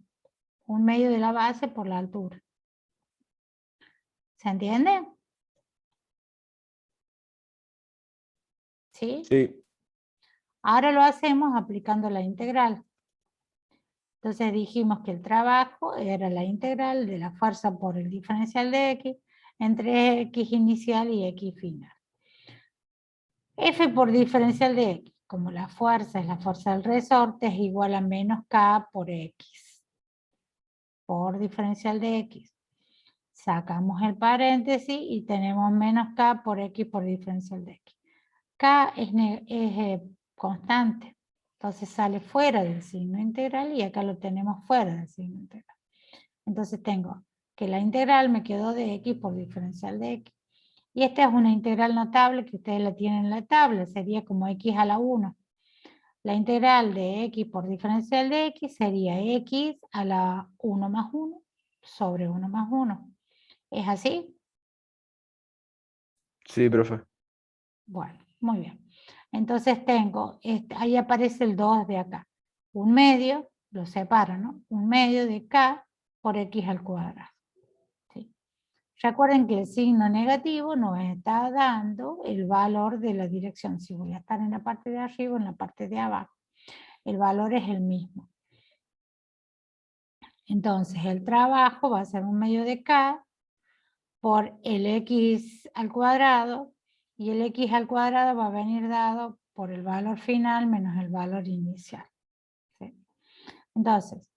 Un medio de la base por la altura. ¿Se entiende? ¿Sí? Sí. Ahora lo hacemos aplicando la integral. Entonces dijimos que el trabajo era la integral de la fuerza por el diferencial de X entre X inicial y X final. F por diferencial de X, como la fuerza es la fuerza del resorte, es igual a menos K por X. Por diferencial de X. Sacamos el paréntesis y tenemos menos K por X por diferencial de X. K es constante. Entonces sale fuera del signo integral y acá lo tenemos fuera del signo integral. Entonces tengo que la integral me quedó de x por diferencial de x. Y esta es una integral notable que ustedes la tienen en la tabla, sería como x a la 1. La integral de x por diferencial de x sería x a la 1 más 1 sobre 1 más 1. ¿Es así? Sí, profe. Bueno, muy bien. Entonces tengo, ahí aparece el 2 de acá. Un medio, lo separo, ¿no? Un medio de k por x al cuadrado. ¿Sí? Recuerden que el signo negativo nos está dando el valor de la dirección. Si voy a estar en la parte de arriba o en la parte de abajo, el valor es el mismo. Entonces el trabajo va a ser un medio de k por el x al cuadrado, y el x al cuadrado va a venir dado por el valor final menos el valor inicial. ¿Sí? Entonces,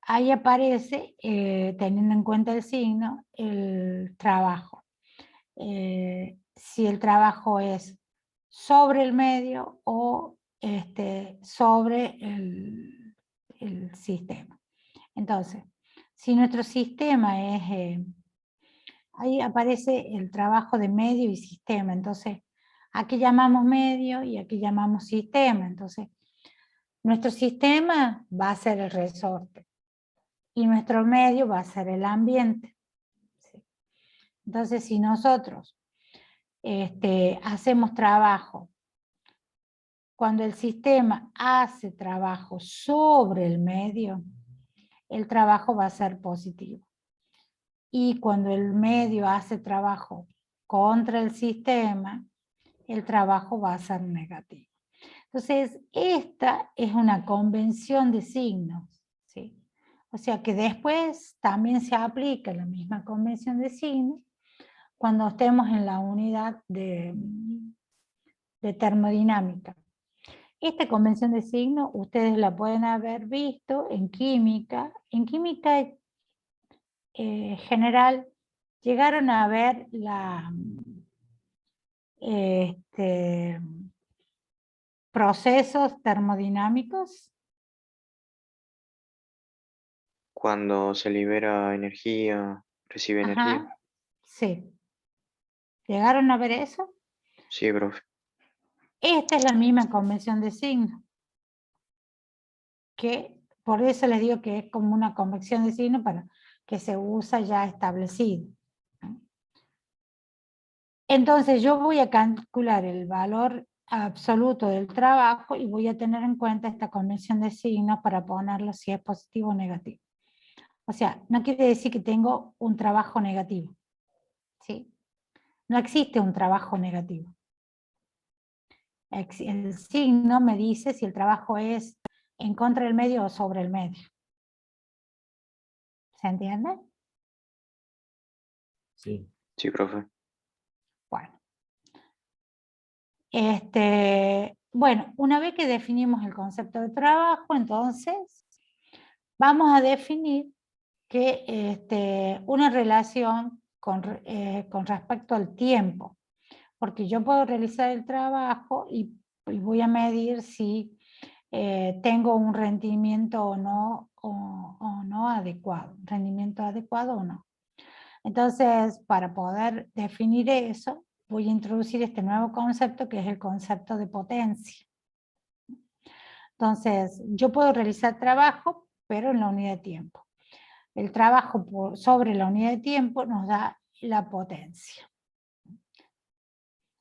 ahí aparece, teniendo en cuenta el signo, el trabajo. Si el trabajo es sobre el medio o sobre el sistema. Entonces, si nuestro sistema es... ahí aparece el trabajo de medio y sistema. Entonces, aquí llamamos medio y aquí llamamos sistema. Entonces, nuestro sistema va a ser el resorte y nuestro medio va a ser el ambiente. ¿Sí? Entonces, si nosotros hacemos trabajo, cuando el sistema hace trabajo sobre el medio, el trabajo va a ser positivo. Y cuando el medio hace trabajo contra el sistema, el trabajo va a ser negativo. Entonces, esta es una convención de signos, ¿sí? O sea que después también se aplica la misma convención de signos cuando estemos en la unidad de termodinámica. Esta convención de signos ustedes la pueden haber visto en química. En química general llegaron a ver procesos termodinámicos. Cuando se libera energía, recibe energía. Ajá, sí. ¿Llegaron a ver eso? Sí, profe. Esta es la misma convención de signos. Que por eso les digo que es como una convención de signos para que se usa ya establecido. Entonces yo voy a calcular el valor absoluto del trabajo y voy a tener en cuenta esta convención de signos para ponerlo si es positivo o negativo. O sea, no quiere decir que tengo un trabajo negativo. ¿Sí? No existe un trabajo negativo. El signo me dice si el trabajo es en contra del medio o sobre el medio. ¿Se entiende? Sí. Sí, profe. Bueno. Bueno, una vez que definimos el concepto de trabajo, entonces vamos a definir que una relación con respecto al tiempo, porque yo puedo realizar el trabajo y voy a medir si tengo un rendimiento o no adecuado, rendimiento adecuado o no. Entonces, para poder definir eso, voy a introducir este nuevo concepto que es el concepto de potencia. Entonces, yo puedo realizar trabajo, pero en la unidad de tiempo. El trabajo sobre la unidad de tiempo nos da la potencia.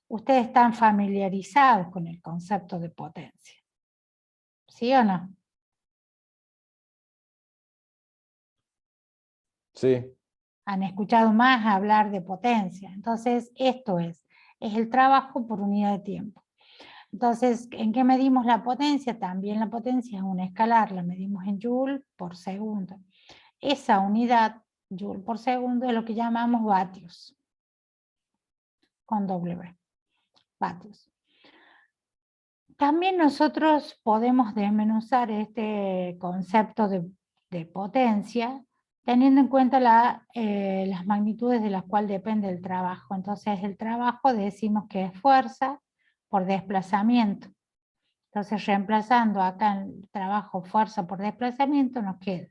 Ustedes están familiarizados con el concepto de potencia. ¿Sí o no? Sí. Han escuchado más hablar de potencia. Entonces, esto es el trabajo por unidad de tiempo. Entonces, ¿en qué medimos la potencia? También la potencia es una escalar, la medimos en joule por segundo. Esa unidad, joule por segundo, es lo que llamamos vatios, con W, vatios. También nosotros podemos desmenuzar este concepto de potencia teniendo en cuenta las magnitudes de las cuales depende el trabajo. Entonces el trabajo decimos que es fuerza por desplazamiento. Entonces, reemplazando acá el trabajo fuerza por desplazamiento, nos queda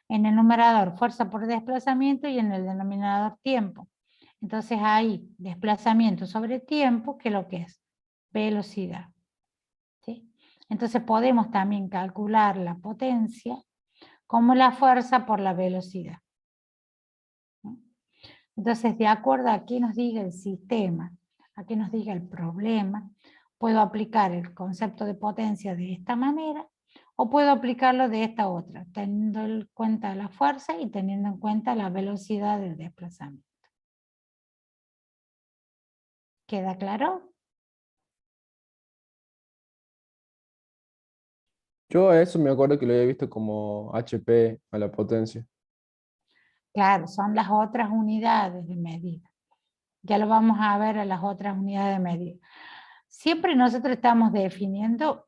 en el numerador fuerza por desplazamiento y en el denominador tiempo. Entonces ahí, desplazamiento sobre tiempo, que es lo que es velocidad. ¿Sí? Entonces podemos también calcular la potencia como la fuerza por la velocidad. ¿No? Entonces, de acuerdo a qué nos diga el sistema, a qué nos diga el problema, puedo aplicar el concepto de potencia de esta manera o puedo aplicarlo de esta otra, teniendo en cuenta la fuerza y teniendo en cuenta la velocidad del desplazamiento. ¿Queda claro? Yo a eso me acuerdo que lo había visto como HP a la potencia. Claro, son las otras unidades de medida. Ya lo vamos a ver a las otras unidades de medida. Siempre nosotros estamos definiendo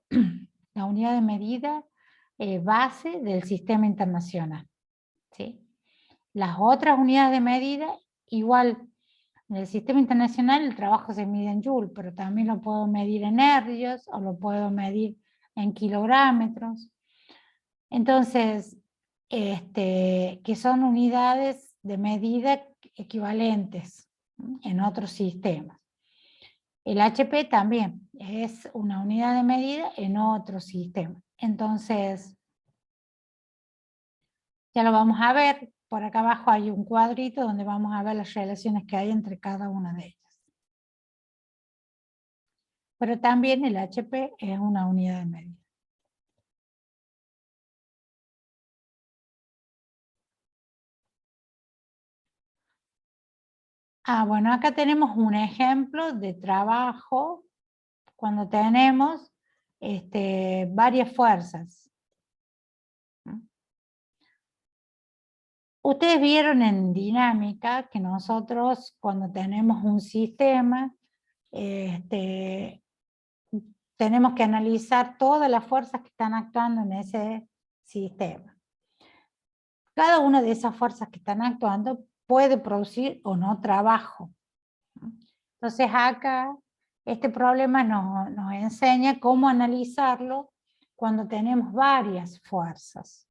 la unidad de medida base del sistema internacional. ¿Sí? Las otras unidades de medida, igual, en el sistema internacional el trabajo se mide en Joule, pero también lo puedo medir en errios o lo puedo medir en kilográmetros. Entonces, que son unidades de medida equivalentes, ¿no?, en otros sistemas. El HP también es una unidad de medida en otro sistema. Entonces, ya lo vamos a ver. Por acá abajo hay un cuadrito donde vamos a ver las relaciones que hay entre cada una de ellas. Pero también el HP es una unidad de medida. Bueno, acá tenemos un ejemplo de trabajo cuando tenemos varias fuerzas. Ustedes vieron en dinámica que nosotros cuando tenemos un sistema, tenemos que analizar todas las fuerzas que están actuando en ese sistema. Cada una de esas fuerzas que están actuando puede producir o no trabajo. Entonces acá este problema nos enseña cómo analizarlo cuando tenemos varias fuerzas.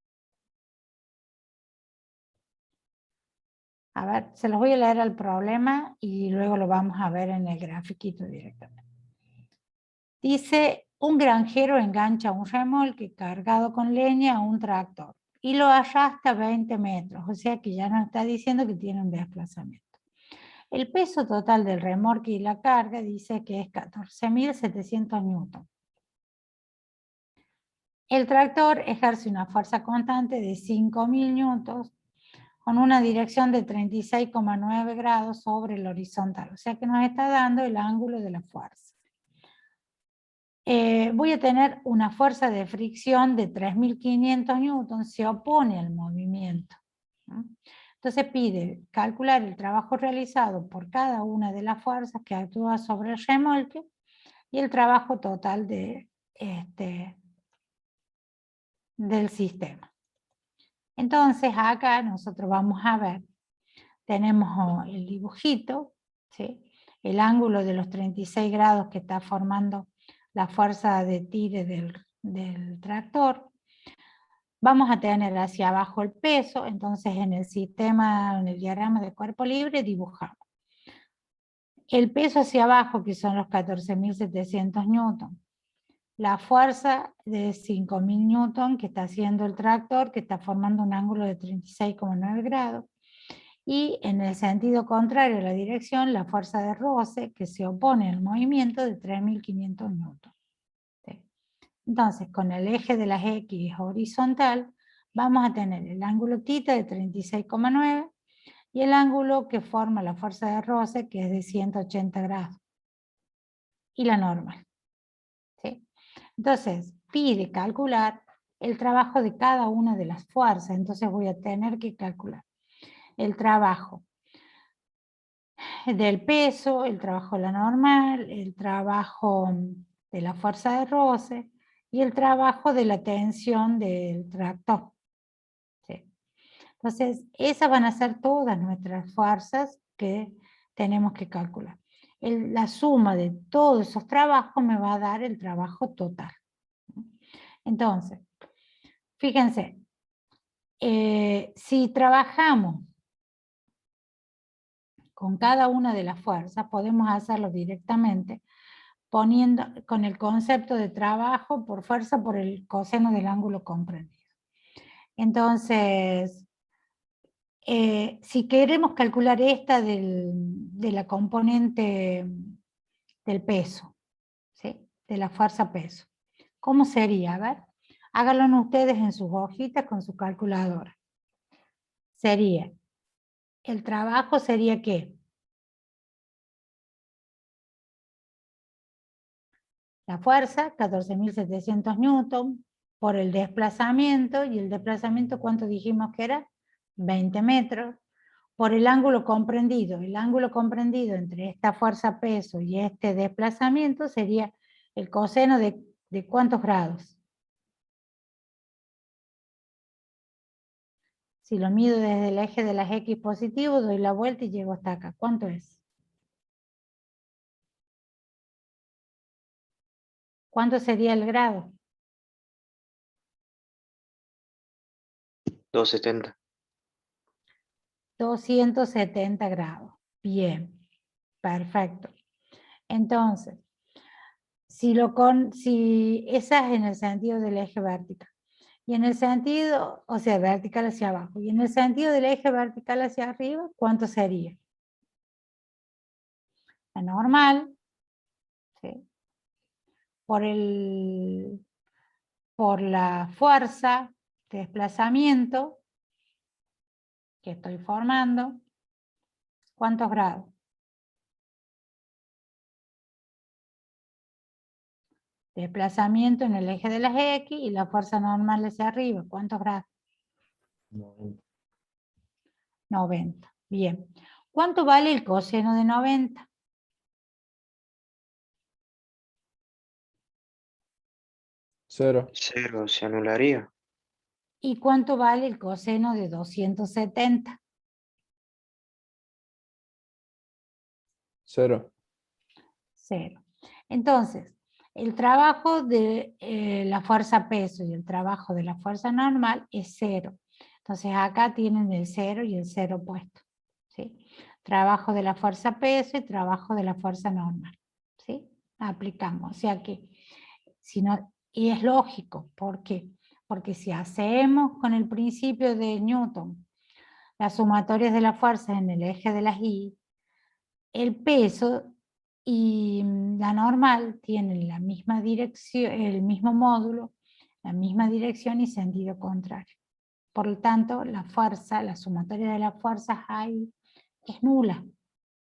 A ver, se los voy a leer el problema y luego lo vamos a ver en el grafiquito directamente. Dice, un granjero engancha un remolque cargado con leña a un tractor y lo arrastra 20 metros, o sea que ya nos está diciendo que tiene un desplazamiento. El peso total del remolque y la carga dice que es 14.700 newton. El tractor ejerce una fuerza constante de 5.000 newtons con una dirección de 36,9 grados sobre el horizontal, o sea que nos está dando el ángulo de la fuerza. Voy a tener una fuerza de fricción de 3.500 newtons, se opone al movimiento. Entonces pide calcular el trabajo realizado por cada una de las fuerzas que actúa sobre el remolque y el trabajo total del sistema. Entonces acá nosotros vamos a ver, tenemos el dibujito, ¿sí?, el ángulo de los 36 grados que está formando la fuerza de tire del tractor. Vamos a tener hacia abajo el peso, entonces en el sistema, en el diagrama de cuerpo libre, dibujamos el peso hacia abajo, que son los 14.700 newton. La fuerza de 5.000 newton que está haciendo el tractor, que está formando un ángulo de 36,9 grados. Y en el sentido contrario a la dirección, la fuerza de roce, que se opone al movimiento, de 3.500 newton. ¿Sí? Entonces, con el eje de las X horizontal, vamos a tener el ángulo θ de 36,9 y el ángulo que forma la fuerza de roce, que es de 180 grados. Y la normal. ¿Sí? Entonces, pide calcular el trabajo de cada una de las fuerzas. Entonces voy a tener que calcular el trabajo del peso, el trabajo de la normal, el trabajo de la fuerza de roce y el trabajo de la tensión del tractor. ¿Sí? Entonces, esas van a ser todas nuestras fuerzas que tenemos que calcular. La suma de todos esos trabajos me va a dar el trabajo total. Entonces, fíjense, si trabajamos con cada una de las fuerzas, podemos hacerlo directamente poniendo con el concepto de trabajo por fuerza por el coseno del ángulo comprendido. Entonces, si queremos calcular esta de la componente del peso, ¿sí? De la fuerza peso, ¿cómo sería? A ver, háganlo ustedes en sus hojitas con su calculadora. Sería, el trabajo sería ¿qué? La fuerza, 14.700 newton, por el desplazamiento, y el desplazamiento, ¿cuánto dijimos que era? 20 metros, por el ángulo comprendido. El ángulo comprendido entre esta fuerza peso y este desplazamiento sería el coseno de ¿cuántos grados? Si lo mido desde el eje de las X positivo, doy la vuelta y llego hasta acá. ¿Cuánto es? ¿Cuánto sería el grado? 270. 270 grados. Bien, perfecto. Entonces, si esa es en el sentido del eje vertical. Y en el sentido, o sea, vertical hacia abajo. Y en el sentido del eje vertical hacia arriba, ¿cuánto sería? La normal, ¿sí? por la fuerza de desplazamiento que estoy formando, ¿cuántos grados? Desplazamiento en el eje de las X y la fuerza normal hacia arriba, ¿cuántos grados? 90. 90. Bien. ¿Cuánto vale el coseno de 90? Cero. 0 se anularía. ¿Y cuánto vale el coseno de 270? Cero. 0. Entonces, el trabajo de la fuerza peso y el trabajo de la fuerza normal es 0. Entonces acá tienen el 0 y el 0 puesto. ¿Sí? Trabajo de la fuerza peso y trabajo de la fuerza normal. ¿Sí? Aplicamos. O sea que, si no, y es lógico. ¿Por qué? Porque si hacemos con el principio de Newton las sumatorias de las fuerzas en el eje de las Y, el peso y la normal tienen la misma dirección, el mismo módulo, la misma dirección y sentido contrario. Por lo tanto, la fuerza, la sumatoria de las fuerzas ahí es nula.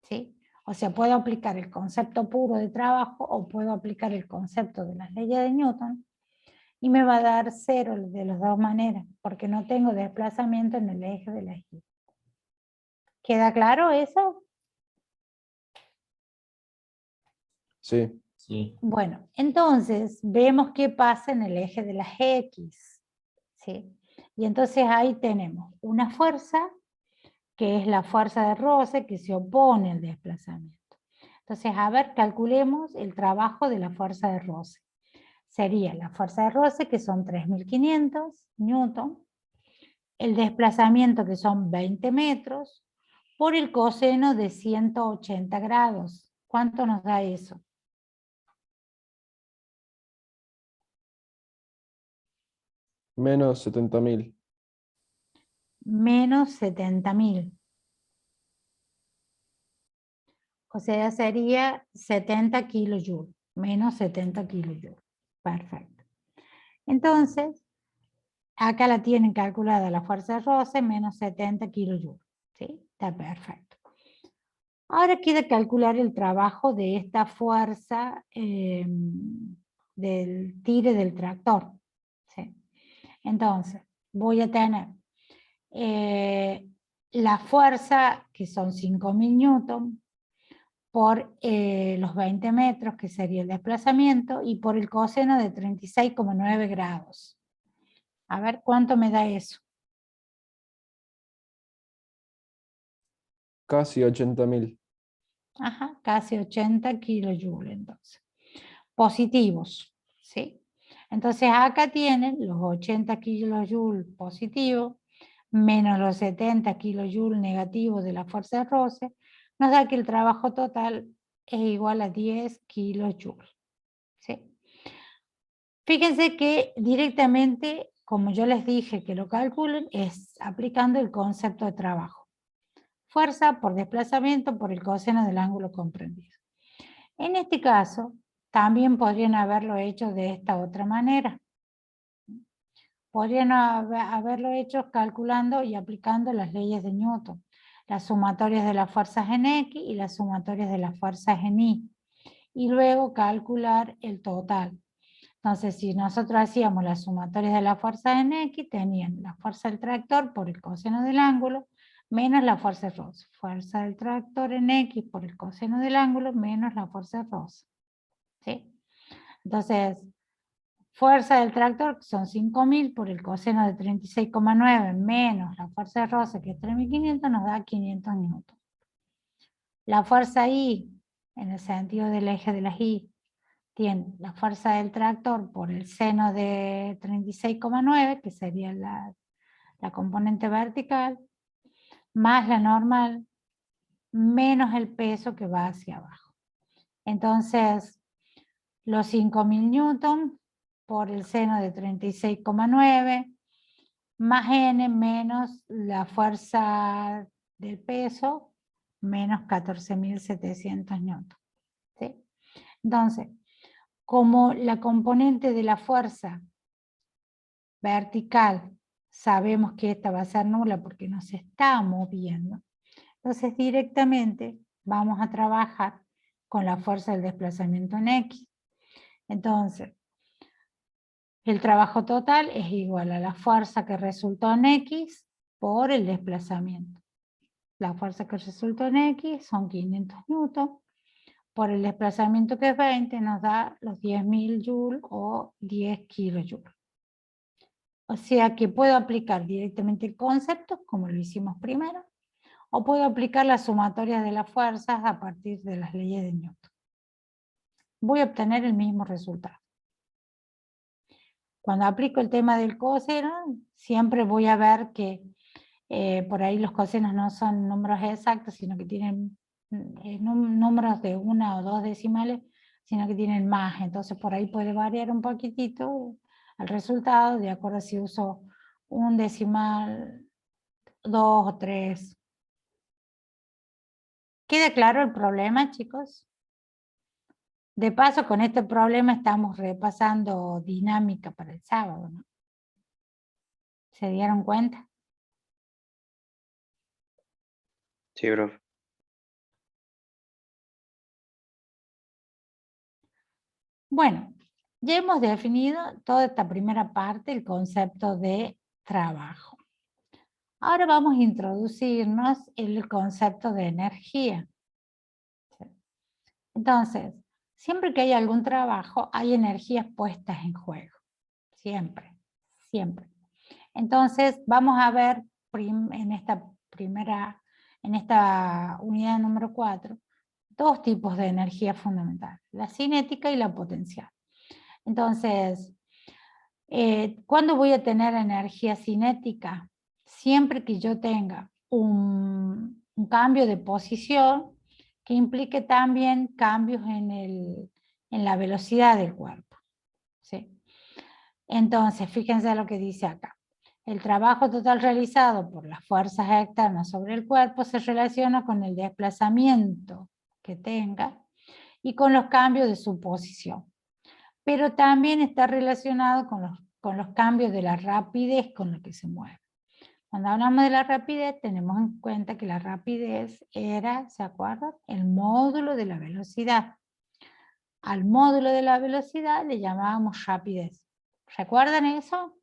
¿Sí? O sea, puedo aplicar el concepto puro de trabajo o puedo aplicar el concepto de las leyes de Newton y me va a dar 0 de las dos maneras, porque no tengo desplazamiento en el eje de la Y. ¿Queda claro eso? Sí. Sí. Bueno, entonces vemos qué pasa en el eje de las X. ¿Sí? Y entonces ahí tenemos una fuerza, que es la fuerza de roce, que se opone al desplazamiento. Entonces, a ver, calculemos el trabajo de la fuerza de roce. Sería la fuerza de roce, que son 3.500 newton, el desplazamiento, que son 20 metros, por el coseno de 180 grados. ¿Cuánto nos da eso? Menos 70.000. Menos 70.000. O sea, sería 70 kilojoules, menos 70 kilojoules. Perfecto. Entonces, acá la tienen calculada la fuerza de roce, menos 70 kilojoules. ¿Sí? Está perfecto. Ahora queda calcular el trabajo de esta fuerza del tire del tractor. ¿Sí? Entonces, voy a tener la fuerza, que son 5.000 newton, por los 20 metros, que sería el desplazamiento, y por el coseno de 36,9 grados. A ver, ¿cuánto me da eso? Casi 80.000. Ajá, casi 80 kilojoules entonces. Positivos, ¿sí? Entonces acá tienen los 80 kilojoules positivos menos los 70 kilojoules negativos de la fuerza de roce, nos da que el trabajo total es igual a 10 kilojoules. ¿Sí? Fíjense que directamente, como yo les dije que lo calculen, es aplicando el concepto de trabajo. Fuerza por desplazamiento por el coseno del ángulo comprendido. En este caso, también podrían haberlo hecho de esta otra manera. Podrían haberlo hecho calculando y aplicando las leyes de Newton. Las sumatorias de las fuerzas en X y las sumatorias de las fuerzas en Y. Y luego calcular el total. Entonces, si nosotros hacíamos las sumatorias de las fuerzas en X, tenían la fuerza del tractor por el coseno del ángulo, menos la fuerza de roce. Fuerza del tractor en X por el coseno del ángulo, menos la fuerza de roce. ¿Sí? Entonces, fuerza del tractor son 5.000 por el coseno de 36,9 menos la fuerza de roce que es 3.500 nos da 500 newton. La fuerza I, en el sentido del eje de las I, tiene la fuerza del tractor por el seno de 36,9, que sería la componente vertical, más la normal, menos el peso que va hacia abajo. Entonces, los 5.000 newton por el seno de 36,9 más n menos la fuerza del peso menos 14.700 newton. ¿Sí? Entonces, como la componente de la fuerza vertical sabemos que esta va a ser nula porque no se está moviendo, entonces directamente vamos a trabajar con la fuerza del desplazamiento en X. Entonces, el trabajo total es igual a la fuerza que resultó en X por el desplazamiento. La fuerza que resultó en X son 500 newton, por el desplazamiento que es 20 nos da los 10.000 joules o 10 kilojoules. O sea que puedo aplicar directamente el concepto, como lo hicimos primero, o puedo aplicar las sumatorias de las fuerzas a partir de las leyes de Newton. Voy a obtener el mismo resultado. Cuando aplico el tema del coseno, siempre voy a ver que por ahí los cosenos no son números exactos, sino que tienen números de 1 o 2 decimales, sino que tienen más. Entonces por ahí puede variar un poquitito el resultado, de acuerdo a si uso un decimal, 2 o 3. ¿Queda claro el problema, chicos? De paso, con este problema estamos repasando dinámica para el sábado, ¿no? ¿Se dieron cuenta? Sí, profe. Bueno, ya hemos definido toda esta primera parte, el concepto de trabajo. Ahora vamos a introducirnos el concepto de energía. Entonces, siempre que hay algún trabajo, hay energías puestas en juego. Siempre, siempre. Entonces, vamos a ver en esta unidad número 4, dos tipos de energía fundamental, la cinética y la potencial. Entonces, ¿cuándo voy a tener energía cinética? Siempre que yo tenga un cambio de posición que implique también cambios en la velocidad del cuerpo. ¿Sí? Entonces, fíjense lo que dice acá. El trabajo total realizado por las fuerzas externas sobre el cuerpo se relaciona con el desplazamiento que tenga y con los cambios de su posición. Pero también está relacionado con los cambios de la rapidez con la que se mueve. Cuando hablamos de la rapidez, tenemos en cuenta que la rapidez era, ¿se acuerdan? El módulo de la velocidad. Al módulo de la velocidad le llamábamos rapidez. ¿Recuerdan eso?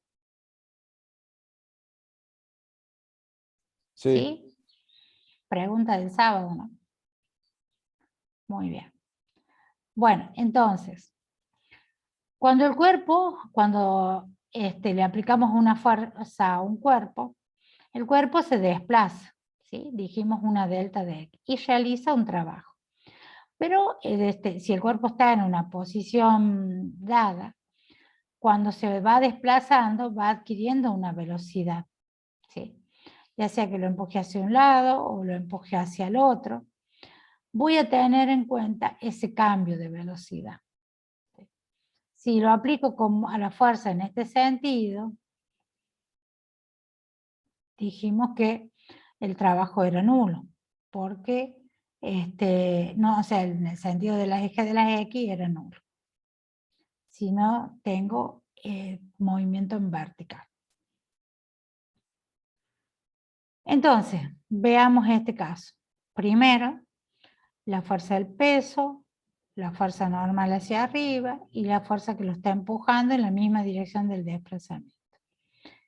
Sí. Pregunta del sábado, ¿no? Muy bien. Bueno, entonces, cuando el cuerpo, le aplicamos una fuerza a un cuerpo, el cuerpo se desplaza, ¿sí? Dijimos una delta de X, y realiza un trabajo. Pero si el cuerpo está en una posición dada, cuando se va desplazando, va adquiriendo una velocidad, ¿sí? Ya sea que lo empuje hacia un lado o lo empuje hacia el otro, voy a tener en cuenta ese cambio de velocidad. Si lo aplico a la fuerza en este sentido, dijimos que el trabajo era nulo, porque no, o sea, en el sentido de las ejes de las X era nulo. Si no, tengo movimiento en vertical. Entonces, veamos este caso. Primero, la fuerza del peso, la fuerza normal hacia arriba y la fuerza que lo está empujando en la misma dirección del desplazamiento.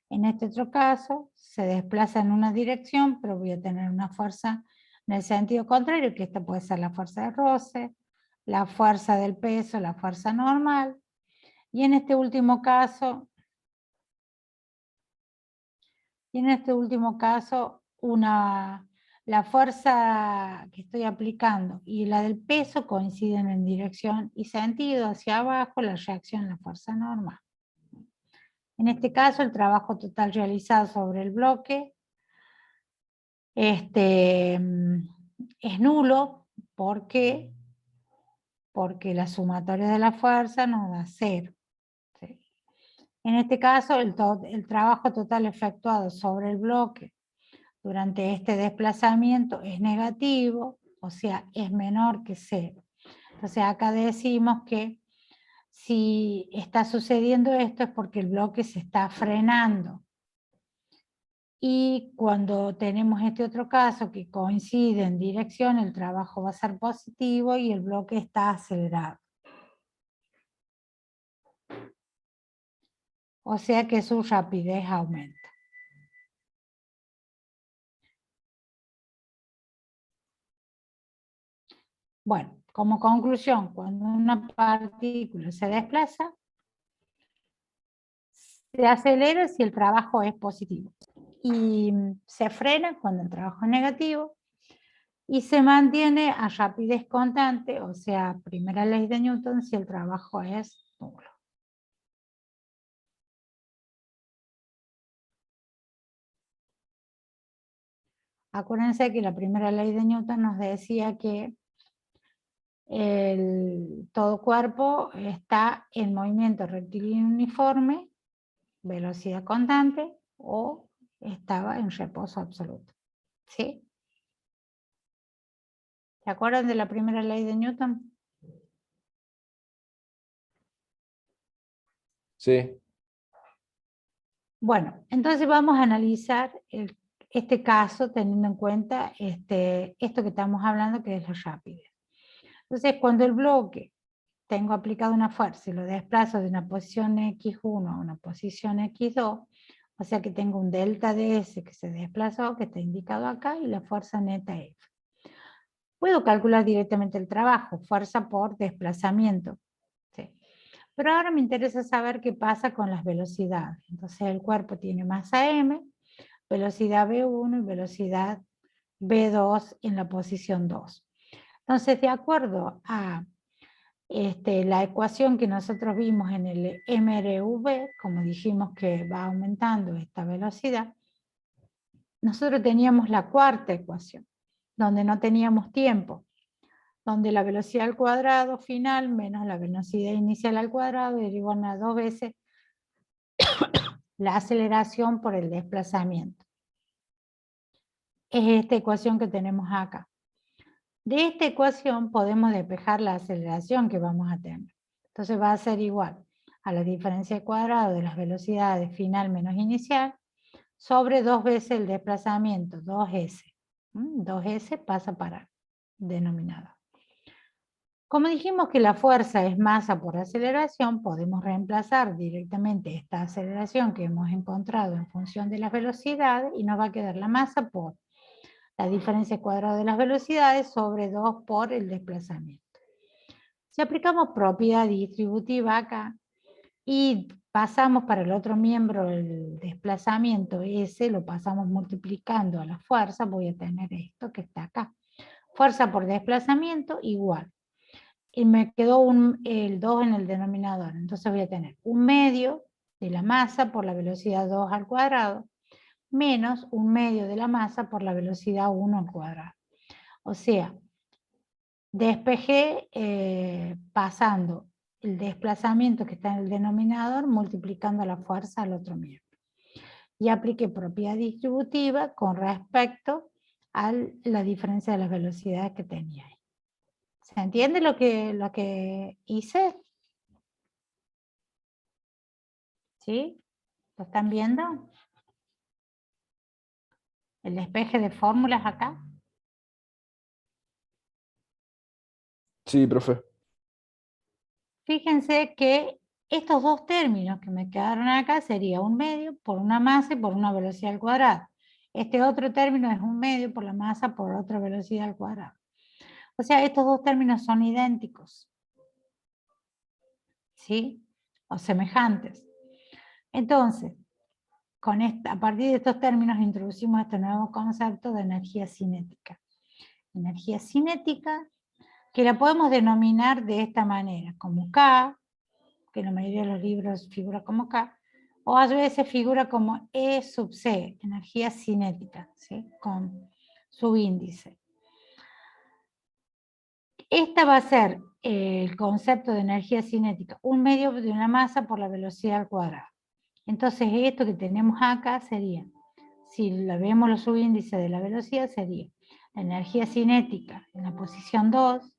En este otro caso, se desplaza en una dirección, pero voy a tener una fuerza en el sentido contrario, que esta puede ser la fuerza de roce, la fuerza del peso, la fuerza normal. Y en este último caso, la fuerza que estoy aplicando y la del peso coinciden en dirección y sentido hacia abajo, la reacción a la fuerza normal. En este caso, el trabajo total realizado sobre el bloque es nulo porque la sumatoria de la fuerza nos da 0. ¿Sí? En este caso, el trabajo total efectuado sobre el bloque durante este desplazamiento es negativo, o sea, es menor que 0. Entonces acá decimos que si está sucediendo esto es porque el bloque se está frenando. Y cuando tenemos este otro caso que coincide en dirección, el trabajo va a ser positivo y el bloque está acelerado. O sea que su rapidez aumenta. Bueno, como conclusión, cuando una partícula se desplaza, se acelera si el trabajo es positivo. Y se frena cuando el trabajo es negativo. Y se mantiene a rapidez constante, o sea, primera ley de Newton, si el trabajo es nulo. Acuérdense que la primera ley de Newton nos decía que todo cuerpo está en movimiento rectilíneo uniforme, velocidad constante, o estaba en reposo absoluto. ¿Sí? ¿Se acuerdan de la primera ley de Newton? Sí, Bueno, entonces vamos a analizar este caso teniendo en cuenta esto que estamos hablando, que es la rapidez. Entonces, cuando el bloque tengo aplicado una fuerza y lo desplazo de una posición X1 a una posición X2, o sea que tengo un delta de S que se desplazó, que está indicado acá, y la fuerza neta F. Puedo calcular directamente el trabajo, fuerza por desplazamiento. ¿Sí? Pero ahora me interesa saber qué pasa con las velocidades. Entonces el cuerpo tiene masa M, velocidad V1 y velocidad V2 en la posición 2. Entonces, de acuerdo a la ecuación que nosotros vimos en el MRV, como dijimos que va aumentando esta velocidad, nosotros teníamos la cuarta ecuación, donde no teníamos tiempo, donde la velocidad al cuadrado final menos la velocidad inicial al cuadrado era igual a 2 veces la aceleración por el desplazamiento. Es esta ecuación que tenemos acá. De esta ecuación podemos despejar la aceleración que vamos a tener. Entonces va a ser igual a la diferencia al cuadrado de las velocidades final menos inicial sobre 2 veces el desplazamiento, 2S. 2S pasa para denominador. Como dijimos que la fuerza es masa por aceleración, podemos reemplazar directamente esta aceleración que hemos encontrado en función de las velocidades y nos va a quedar la masa por la diferencia al cuadrado de las velocidades sobre 2 por el desplazamiento. Si aplicamos propiedad distributiva acá y pasamos para el otro miembro el desplazamiento S, lo pasamos multiplicando a la fuerza, voy a tener esto que está acá. Fuerza por desplazamiento igual. y me quedó el 2 en el denominador. Entonces voy a tener 1/2 de la masa por la velocidad 2 al cuadrado, menos 1/2 de la masa por la velocidad 1 al cuadrado. O sea, despejé pasando el desplazamiento que está en el denominador multiplicando la fuerza al otro miembro. Y apliqué propiedad distributiva con respecto a la diferencia de las velocidades que tenía ahí. ¿Se entiende lo que hice? ¿Sí? ¿Lo están viendo? El despeje de fórmulas acá. Sí, profe. Fíjense que estos dos términos que me quedaron acá sería 1/2 por una masa y por una velocidad al cuadrado. Este otro término es 1/2 por la masa por otra velocidad al cuadrado. O sea, estos dos términos son idénticos. ¿Sí? O semejantes. Entonces, a partir de estos términos introducimos este nuevo concepto de energía cinética. Energía cinética que la podemos denominar de esta manera, como K, que en la mayoría de los libros figura como K, o a veces figura como E sub C, energía cinética, ¿sí? Con su índice. Esta va a ser el concepto de energía cinética, 1/2 de una masa por la velocidad al cuadrado. Entonces esto que tenemos acá sería, si vemos los subíndices de la velocidad, sería la energía cinética en la posición 2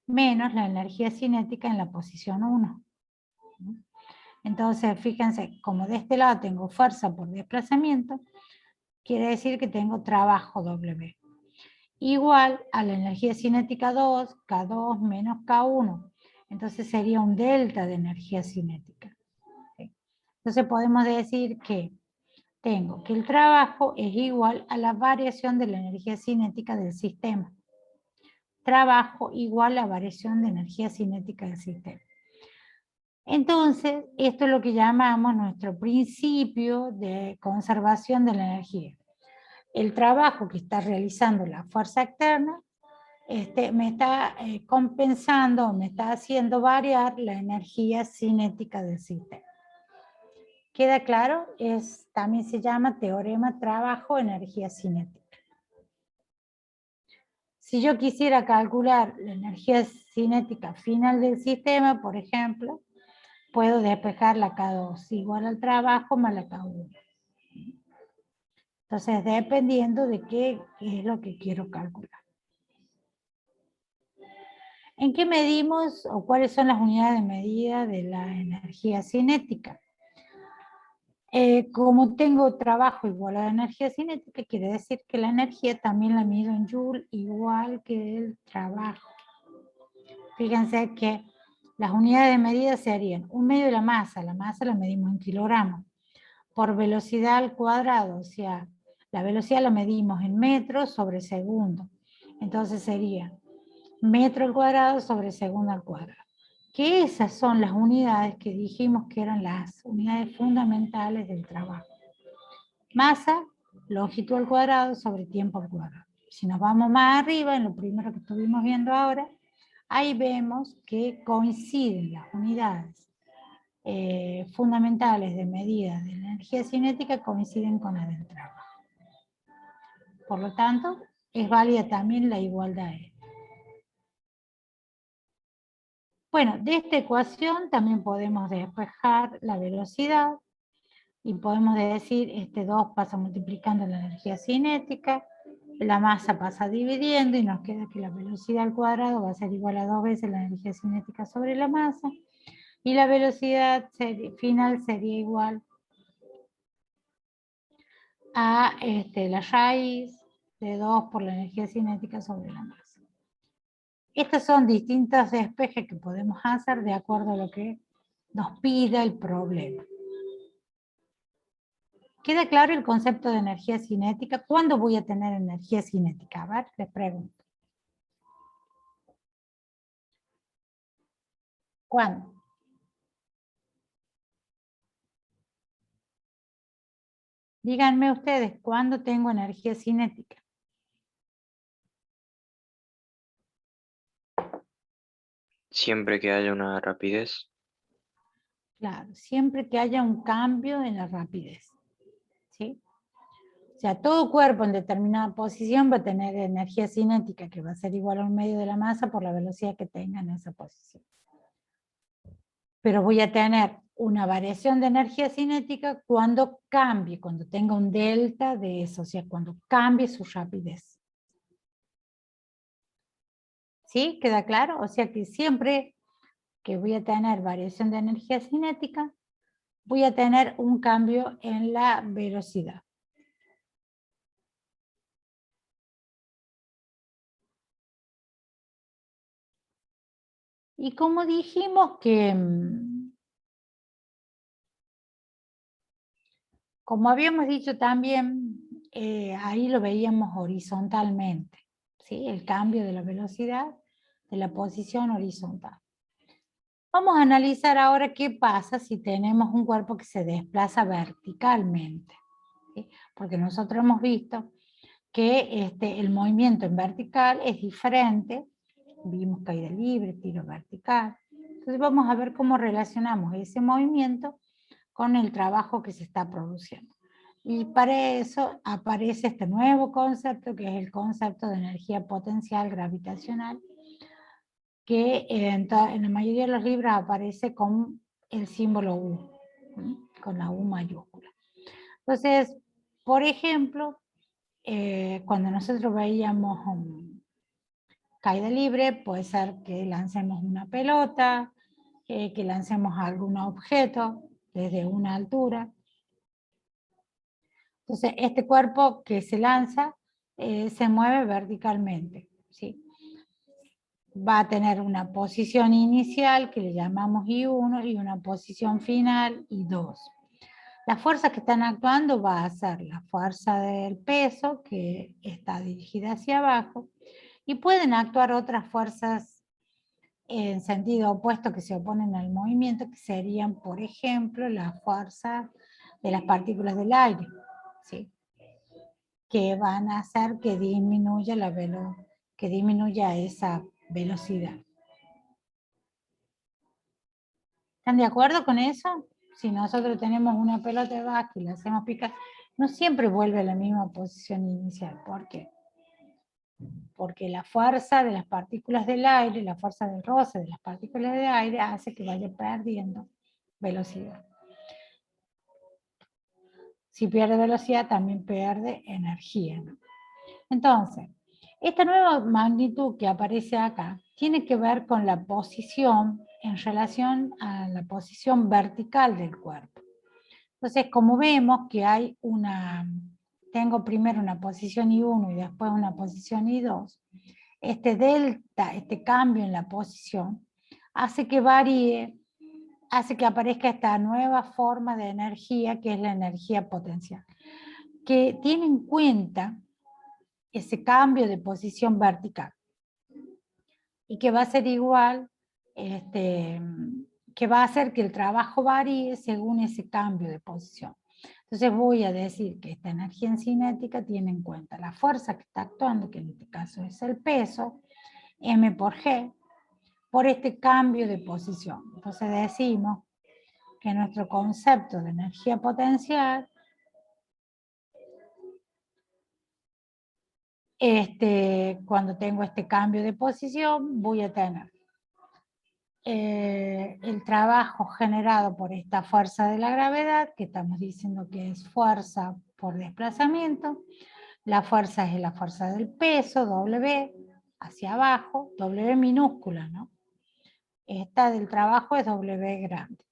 menos la energía cinética en la posición 1. Entonces, fíjense, como de este lado tengo fuerza por desplazamiento, quiere decir que tengo trabajo W. Igual a la energía cinética 2, K2 menos K1. Entonces sería un delta de energía cinética. ¿Sí? Entonces podemos decir que tengo que el trabajo es igual a la variación de la energía cinética del sistema. Trabajo igual a variación de energía cinética del sistema. Entonces, esto es lo que llamamos nuestro principio de conservación de la energía. El trabajo que está realizando la fuerza externa me está compensando, me está haciendo variar la energía cinética del sistema. ¿Queda claro? También se llama teorema trabajo-energía cinética. Si yo quisiera calcular la energía cinética final del sistema, por ejemplo, puedo despejar la K2 igual al trabajo más la K1. Entonces, dependiendo de qué es lo que quiero calcular. ¿En qué medimos o cuáles son las unidades de medida de la energía cinética? Como tengo trabajo igual a la energía cinética, quiere decir que la energía también la mido en Joule igual que el trabajo. Fíjense que las unidades de medida serían 1/2 de la masa la medimos en kilogramos, por velocidad al cuadrado, o sea, la velocidad la medimos en metros sobre segundo. Entonces sería metro al cuadrado sobre segundo al cuadrado. Que esas son las unidades que dijimos que eran las unidades fundamentales del trabajo. Masa, longitud al cuadrado sobre tiempo al cuadrado. Si nos vamos más arriba, en lo primero que estuvimos viendo ahora, ahí vemos que coinciden las unidades fundamentales de medida de la energía cinética, coinciden con las del trabajo. Por lo tanto, es válida también la igualdad E. Bueno, de esta ecuación también podemos despejar la velocidad y podemos decir, este 2 pasa multiplicando la energía cinética, la masa pasa dividiendo y nos queda que la velocidad al cuadrado va a ser igual a 2 veces la energía cinética sobre la masa y la velocidad final sería igual a la raíz de 2 por la energía cinética sobre la masa. Estos son distintos despejes que podemos hacer de acuerdo a lo que nos pida el problema. ¿Queda claro el concepto de energía cinética? ¿Cuándo voy a tener energía cinética? A ver, les pregunto. ¿Cuándo? Díganme ustedes, ¿cuándo tengo energía cinética? Siempre que haya una rapidez. Claro, siempre que haya un cambio en la rapidez. ¿Sí? O sea, todo cuerpo en determinada posición va a tener energía cinética que va a ser igual a un medio de la masa por la velocidad que tenga en esa posición. Pero voy a tener una variación de energía cinética cuando cambie, cuando tenga un delta de eso, o sea, cuando cambie su rapidez. ¿Sí? ¿Queda claro? O sea que siempre que voy a tener variación de energía cinética, voy a tener un cambio en la velocidad. Y como dijimos que, como habíamos dicho también, ahí lo veíamos horizontalmente, ¿sí? El cambio de la velocidad de la posición horizontal. Vamos a analizar ahora qué pasa si tenemos un cuerpo que se desplaza verticalmente, ¿sí? Porque nosotros hemos visto que el movimiento en vertical es diferente. Vimos caída libre, tiro vertical. Entonces vamos a ver cómo relacionamos ese movimiento con el trabajo que se está produciendo. Y para eso aparece este nuevo concepto, que es el concepto de energía potencial gravitacional, que en la mayoría de los libros aparece con el símbolo U, con la U mayúscula. Entonces, por ejemplo, cuando nosotros veíamos caída libre, puede ser que lancemos una pelota, que lancemos algún objeto desde una altura. Entonces, este cuerpo que se lanza se mueve verticalmente, ¿sí? Va a tener una posición inicial que le llamamos I1 y una posición final I2. Las fuerzas que están actuando va a ser la fuerza del peso, que está dirigida hacia abajo, y pueden actuar otras fuerzas en sentido opuesto que se oponen al movimiento, que serían, por ejemplo, la fuerza de las partículas del aire, ¿sí? Que van a hacer que disminuya esa velocidad. ¿Están de acuerdo con eso? Si nosotros tenemos una pelota de básquet y la hacemos picar, no siempre vuelve a la misma posición inicial. ¿Por qué? Porque la fuerza de las partículas del aire, la fuerza del roce de las partículas del aire hace que vaya perdiendo velocidad. Si pierde velocidad, también pierde energía, ¿no? Entonces, esta nueva magnitud que aparece acá tiene que ver con la posición en relación a la posición vertical del cuerpo. Entonces, como vemos que hay tengo primero una posición I1 y después una posición I2, este delta, este cambio en la posición, hace que varíe, hace que aparezca esta nueva forma de energía que es la energía potencial, que tiene en cuenta ese cambio de posición vertical y que va a ser igual, que va a hacer que el trabajo varíe según ese cambio de posición. Entonces voy a decir que esta energía cinética tiene en cuenta la fuerza que está actuando, que en este caso es el peso, m por g, por este cambio de posición. Entonces decimos que nuestro concepto de energía potencial cuando tengo este cambio de posición, voy a tener el trabajo generado por esta fuerza de la gravedad, que estamos diciendo que es fuerza por desplazamiento. La fuerza es la fuerza del peso, W, hacia abajo, W minúscula, ¿no? Esta del trabajo es W grande.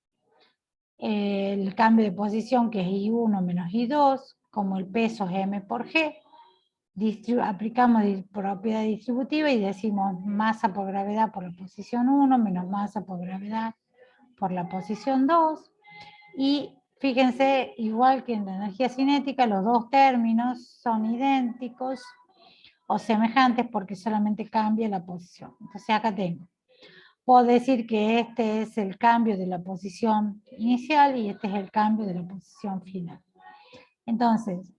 El cambio de posición, que es I1 menos I2, como el peso es M por G, aplicamos propiedad distributiva y decimos masa por gravedad por la posición 1 menos masa por gravedad por la posición 2. Y fíjense, igual que en la energía cinética, los dos términos son idénticos o semejantes porque solamente cambia la posición. Entonces acá puedo decir que este es el cambio de la posición inicial y este es el cambio de la posición final. Entonces,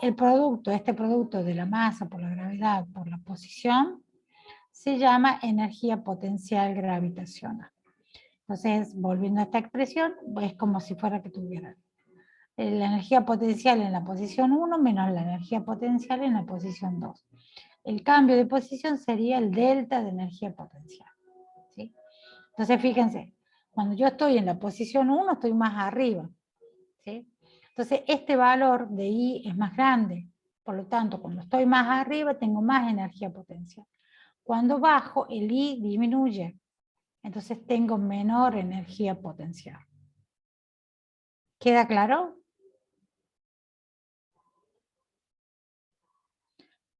este producto de la masa por la gravedad por la posición, se llama energía potencial gravitacional. Entonces, volviendo a esta expresión, es como si fuera que tuviera la energía potencial en la posición 1 menos la energía potencial en la posición 2. El cambio de posición sería el delta de energía potencial, ¿sí? Entonces, fíjense, cuando yo estoy en la posición 1, estoy más arriba, ¿sí? Entonces, este valor de I es más grande. Por lo tanto, cuando estoy más arriba, tengo más energía potencial. Cuando bajo, el I disminuye. Entonces, tengo menor energía potencial. ¿Queda claro?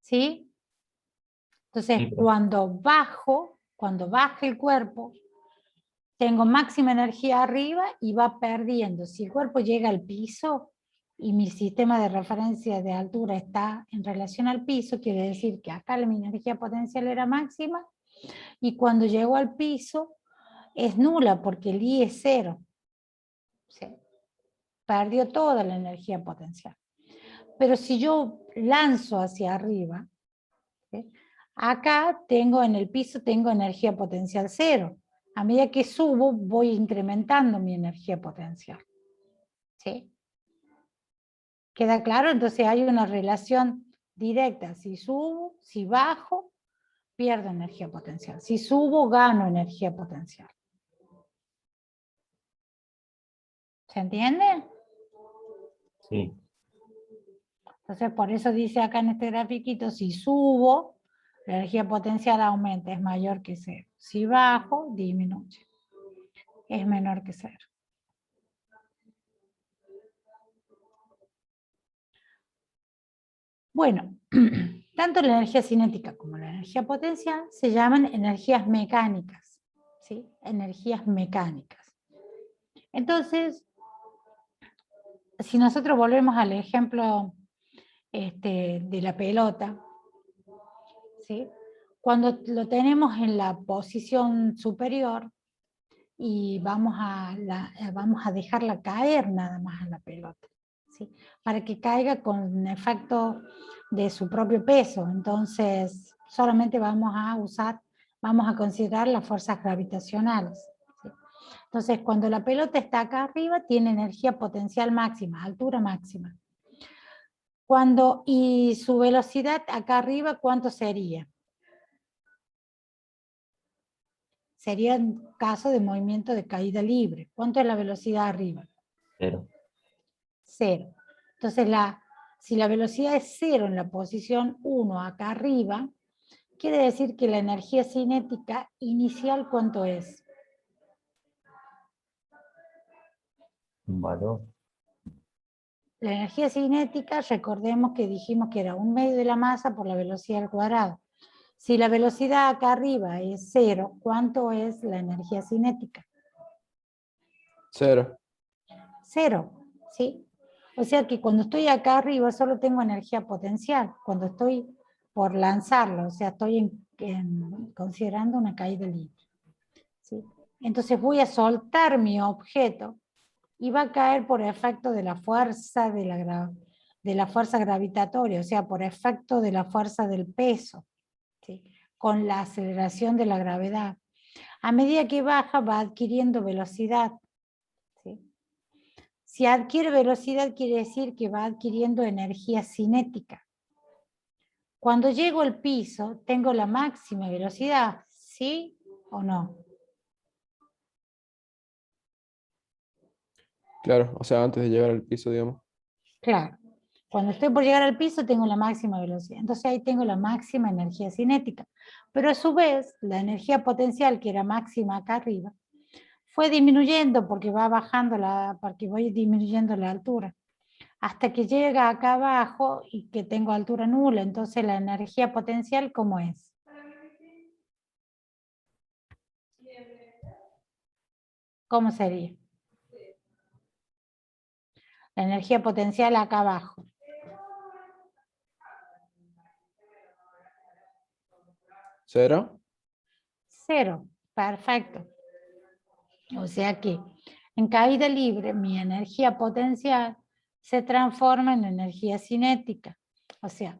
¿Sí? Entonces, Sí, cuando baja el cuerpo, tengo máxima energía arriba y va perdiendo. Si el cuerpo llega al piso y mi sistema de referencia de altura está en relación al piso, quiere decir que acá mi energía potencial era máxima y cuando llego al piso es nula porque el I es 0. ¿Sí? Perdió toda la energía potencial. Pero si yo lanzo hacia arriba, ¿sí? Acá tengo en el piso tengo energía potencial 0. A medida que subo voy incrementando mi energía potencial. ¿Sí? ¿Queda claro? Entonces hay una relación directa. Si subo, si bajo, pierdo energía potencial. Si subo, gano energía potencial. ¿Se entiende? sí. Entonces por eso dice acá en este grafiquito, si subo, la energía potencial aumenta, es mayor que 0. Si bajo, disminuye. Es menor que 0. Bueno, tanto la energía cinética como la energía potencial se llaman energías mecánicas, ¿sí? Energías mecánicas. Entonces, si nosotros volvemos al ejemplo de la pelota, ¿sí? Cuando lo tenemos en la posición superior y vamos a dejarla caer nada más a la pelota, ¿sí? Para que caiga con efecto de su propio peso. Entonces, solamente vamos a considerar las fuerzas gravitacionales, ¿sí? Entonces, cuando la pelota está acá arriba, tiene energía potencial máxima, altura máxima. Y su velocidad acá arriba, ¿cuánto sería? Sería en caso de movimiento de caída libre. ¿Cuánto es la velocidad arriba? 0. 0. Entonces, si la velocidad es 0 en la posición 1 acá arriba, quiere decir que la energía cinética inicial, ¿cuánto es? Un valor. La energía cinética, recordemos que dijimos que era 1/2 de la masa por la velocidad al cuadrado. Si la velocidad acá arriba es 0, ¿cuánto es la energía cinética? 0. 0, ¿sí? O sea que cuando estoy acá arriba solo tengo energía potencial, cuando estoy por lanzarlo, o sea, estoy considerando una caída libre, ¿sí? Entonces voy a soltar mi objeto y va a caer por efecto de la fuerza de la fuerza gravitatoria, o sea, por efecto de la fuerza del peso, ¿sí? Con la aceleración de la gravedad. A medida que baja va adquiriendo velocidad, ¿sí? Si adquiere velocidad quiere decir que va adquiriendo energía cinética. Cuando llego al piso tengo la máxima velocidad, ¿sí o no? Claro, o sea, antes de llegar al piso, digamos. Claro. Cuando estoy por llegar al piso tengo la máxima velocidad. Entonces ahí tengo la máxima energía cinética. Pero a su vez, la energía potencial, que era máxima acá arriba, fue disminuyendo porque porque voy disminuyendo la altura. Hasta que llega acá abajo y que tengo altura nula. Entonces la energía potencial, ¿cómo es? ¿Cómo sería? La energía potencial acá abajo. 0. 0. Perfecto. O sea que en caída libre mi energía potencial se transforma en energía cinética. O sea,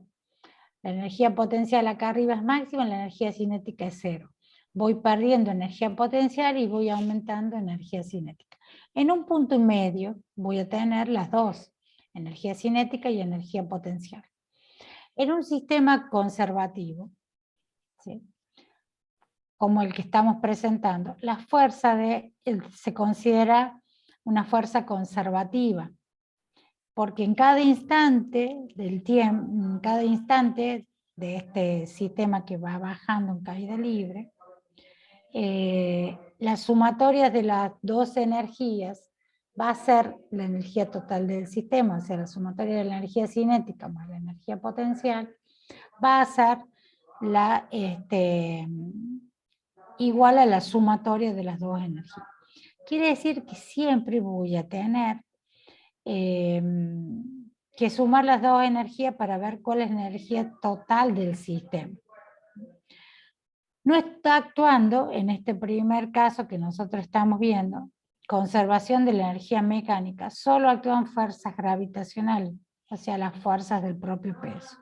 La energía potencial acá arriba es máxima, la energía cinética es 0. Voy perdiendo energía potencial y voy aumentando energía cinética. En un punto y medio voy a tener las dos, energía cinética y energía potencial. En un sistema conservativo, ¿sí?, como el que estamos presentando, la fuerza se considera una fuerza conservativa, porque en cada instante del tiempo, en cada instante de este sistema que va bajando en caída libre, las sumatorias de las dos energías va a ser la energía total del sistema, o sea, la sumatoria de la energía cinética más la energía potencial, va a ser igual a la sumatoria de las dos energías. Quiere decir que siempre voy a tener que sumar las dos energías para ver cuál es la energía total del sistema. No está actuando, en este primer caso que nosotros estamos viendo, conservación de la energía mecánica, solo actúan fuerzas gravitacionales, o sea, las fuerzas del propio peso.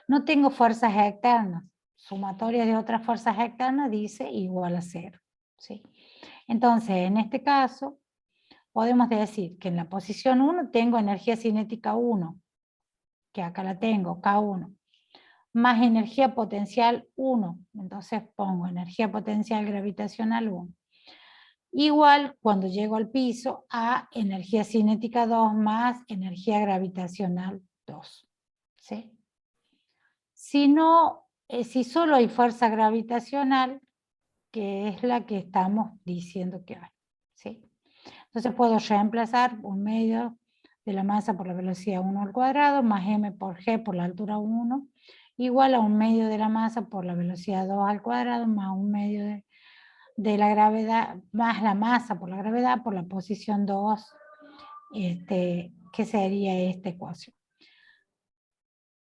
No tengo fuerzas externas, sumatorias de otras fuerzas externas dice igual a 0. ¿Sí? Entonces, en este caso, podemos decir que en la posición 1 tengo energía cinética 1, que acá la tengo, K1, más energía potencial 1, entonces pongo energía potencial gravitacional 1. Igual cuando llego al piso a energía cinética 2 más energía gravitacional 2. ¿Sí? Si no, si solo hay fuerza gravitacional, que es la que estamos diciendo que hay. ¿Sí? Entonces puedo reemplazar un medio de la masa por la velocidad 1 al cuadrado más m por g por la altura 1 igual a un medio de la masa por la velocidad 2 al cuadrado más un medio de la gravedad más la masa por la gravedad por la posición 2, que sería esta ecuación.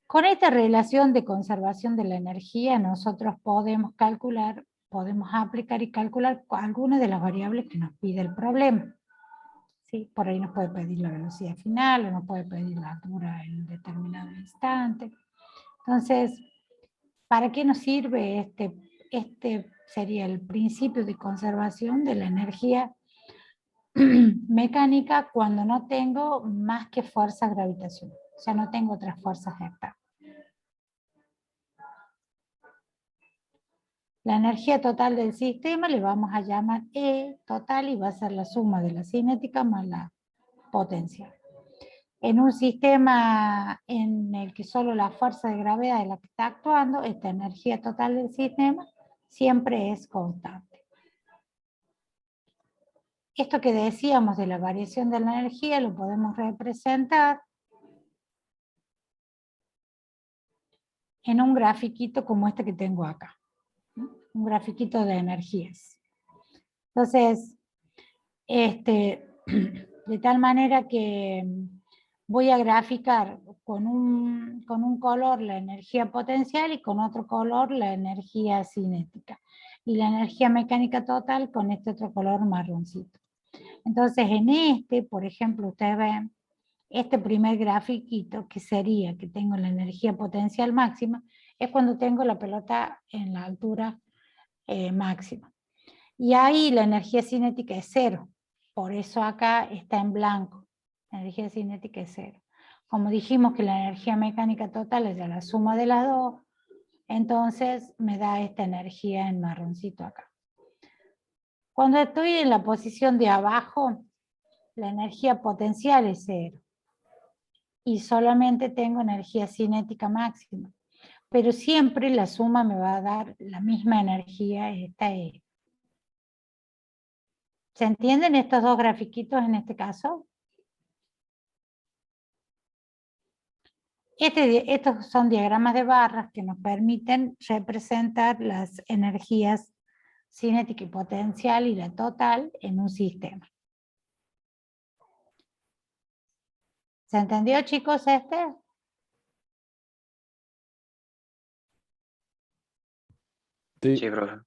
Con esta relación de conservación de la energía nosotros podemos calcular, podemos aplicar y calcular algunas de las variables que nos pide el problema. ¿Sí? Por ahí nos puede pedir la velocidad final o nos puede pedir la altura en un determinado instante. Entonces, ¿para qué nos sirve este sería el principio de conservación de la energía mecánica cuando no tengo más que fuerza gravitacional? O sea, no tengo otras fuerzas externas. La energía total del sistema le vamos a llamar E total y va a ser la suma de la cinética más la potencial. En un sistema en el que solo la fuerza de gravedad es la que está actuando, esta energía total del sistema siempre es constante. Esto que decíamos de la variación de la energía lo podemos representar en un grafiquito como este que tengo acá. Un grafiquito de energías. Entonces, de tal manera que voy a graficar con un color la energía potencial y con otro color la energía cinética. Y la energía mecánica total con este otro color marroncito. Entonces por ejemplo, ustedes ven este primer grafiquito que sería que tengo la energía potencial máxima, es cuando tengo la pelota en la altura máxima. Y ahí la energía cinética es 0. Por eso acá está en blanco. La energía cinética es 0. Como dijimos que la energía mecánica total es la suma de las dos, entonces me da esta energía en marroncito acá. Cuando estoy en la posición de abajo, la energía potencial es 0. Y solamente tengo energía cinética máxima. Pero siempre la suma me va a dar la misma energía, esta es. ¿Se entienden estos dos grafiquitos en este caso? Estos son diagramas de barras que nos permiten representar las energías cinética y potencial y la total en un sistema. ¿Se entendió, chicos, este? Sí. Sí, profe.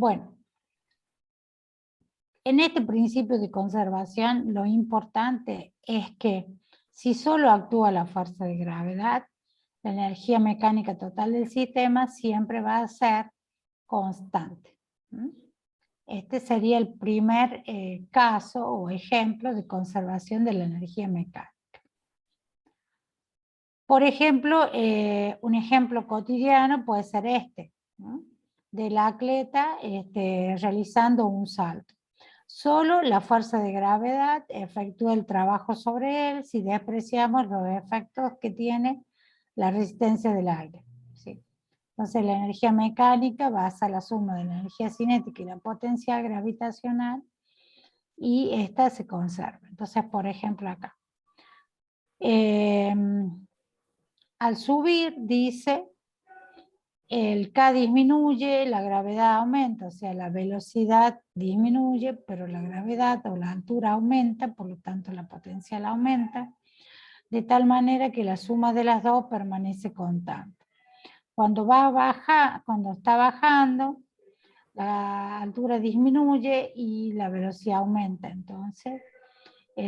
Bueno, en este principio de conservación lo importante es que si solo actúa la fuerza de gravedad, la energía mecánica total del sistema siempre va a ser constante. Este sería el primer caso o ejemplo de conservación de la energía mecánica. Por ejemplo, un ejemplo cotidiano puede ser este, ¿no? Del atleta realizando un salto. Solo la fuerza de gravedad efectúa el trabajo sobre él si despreciamos los efectos que tiene la resistencia del aire, ¿sí? Entonces la energía mecánica basa la suma de la energía cinética y la potencia gravitacional y esta se conserva. Entonces, por ejemplo, acá. Al subir, dice, el K disminuye, la gravedad aumenta, o sea, la velocidad disminuye, pero la gravedad o la altura aumenta, por lo tanto la potencial aumenta, de tal manera que la suma de las dos permanece constante. Cuando está bajando, la altura disminuye y la velocidad aumenta, entonces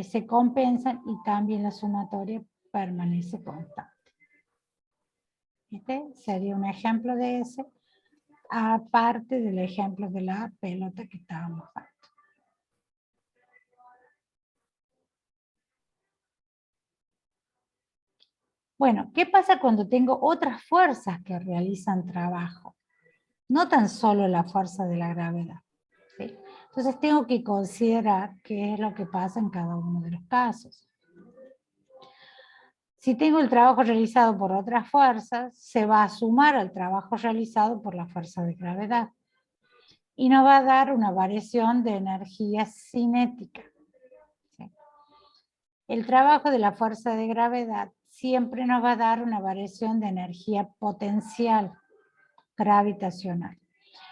se compensan y también la sumatoria permanece constante. Este sería un ejemplo de ese, aparte del ejemplo de la pelota que estábamos dando. Bueno, ¿qué pasa cuando tengo otras fuerzas que realizan trabajo? No tan solo la fuerza de la gravedad, ¿sí? Entonces tengo que considerar qué es lo que pasa en cada uno de los casos. Si tengo el trabajo realizado por otras fuerzas, se va a sumar al trabajo realizado por la fuerza de gravedad. Y nos va a dar una variación de energía cinética. ¿Sí? El trabajo de la fuerza de gravedad siempre nos va a dar una variación de energía potencial gravitacional.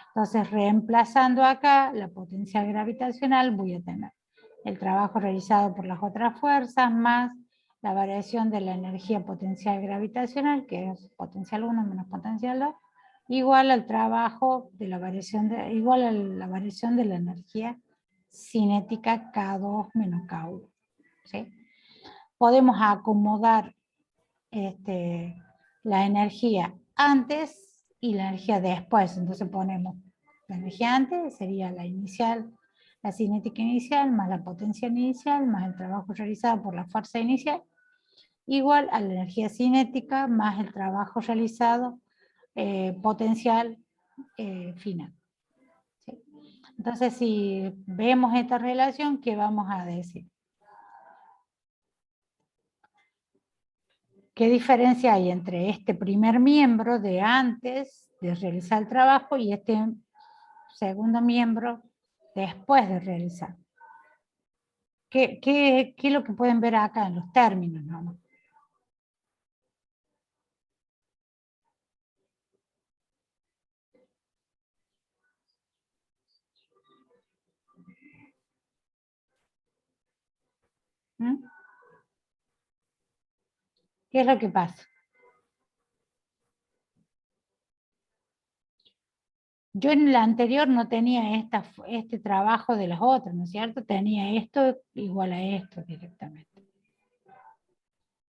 Entonces, reemplazando acá la potencial gravitacional, voy a tener el trabajo realizado por las otras fuerzas más la variación de la energía potencial gravitacional, que es potencial 1 menos potencial 2, igual al trabajo de la variación igual a la variación de la energía cinética K2 menos K1. ¿Sí? Podemos acomodar la energía antes y la energía después. Entonces ponemos la energía antes, sería la inicial, la cinética inicial, más la potencia inicial, más el trabajo realizado por la fuerza inicial, igual a la energía cinética, más el trabajo realizado potencial final. ¿Sí? Entonces, si vemos esta relación, ¿qué vamos a decir? ¿Qué diferencia hay entre este primer miembro de antes de realizar el trabajo y este segundo miembro después de realizar? ¿Qué es lo que pueden ver acá en los términos, ¿no? ¿Mm? ¿Qué es lo que pasa? Yo en el anterior no tenía este trabajo de las otras, ¿no es cierto? Tenía esto igual a esto directamente.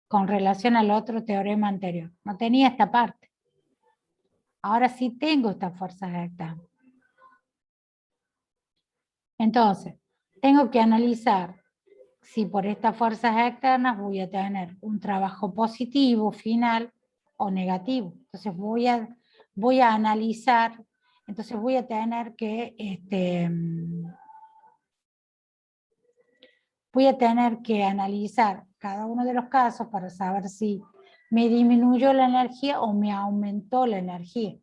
Con relación al otro teorema anterior. No tenía esta parte. Ahora sí tengo estas fuerzas externas. Entonces, tengo que analizar si por estas fuerzas externas voy a tener un trabajo positivo final o negativo. Entonces voy a analizar, entonces voy a tener que analizar cada uno de los casos para saber si me disminuyó la energía o me aumentó la energía.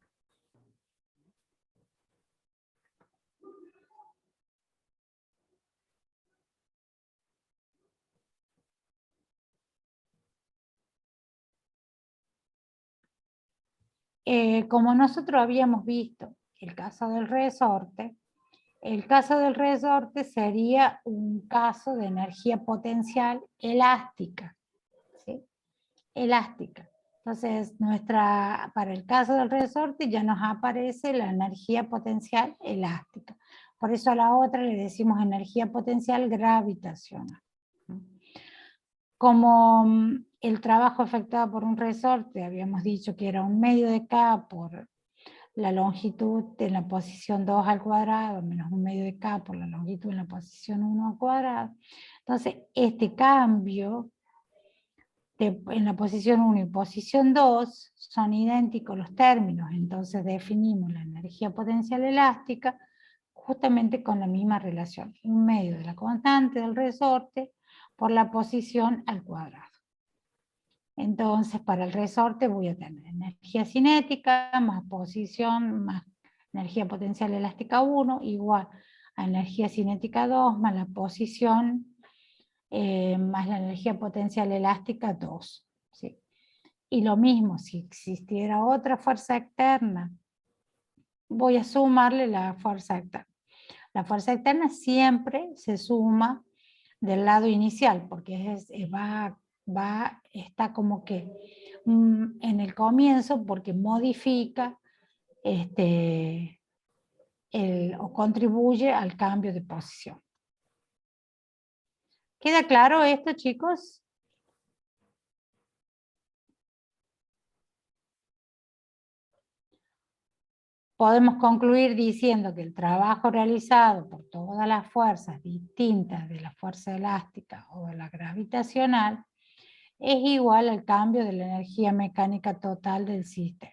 Como nosotros habíamos visto el caso del resorte sería un caso de energía potencial elástica. ¿Sí? Elástica. Entonces, para el caso del resorte ya nos aparece la energía potencial elástica. Por eso a la otra le decimos energía potencial gravitacional. Como el trabajo efectuado por un resorte, habíamos dicho que era un medio de K por la longitud en la posición 2 al cuadrado, menos un medio de K por la longitud en la posición 1 al cuadrado. Entonces, este cambio en la posición 1 y posición 2 son idénticos los términos, entonces definimos la energía potencial elástica justamente con la misma relación, un medio de la constante del resorte por la posición al cuadrado. Entonces, para el resorte voy a tener energía cinética más posición más energía potencial elástica 1 igual a energía cinética 2 más la posición más la energía potencial elástica 2. ¿Sí? Y lo mismo, si existiera otra fuerza externa, voy a sumarle la fuerza externa. La fuerza externa siempre se suma del lado inicial, porque está como que en el comienzo, porque modifica o contribuye al cambio de posición. ¿Queda claro esto, chicos? Podemos concluir diciendo que el trabajo realizado por todas las fuerzas distintas de la fuerza elástica o de la gravitacional es igual al cambio de la energía mecánica total del sistema.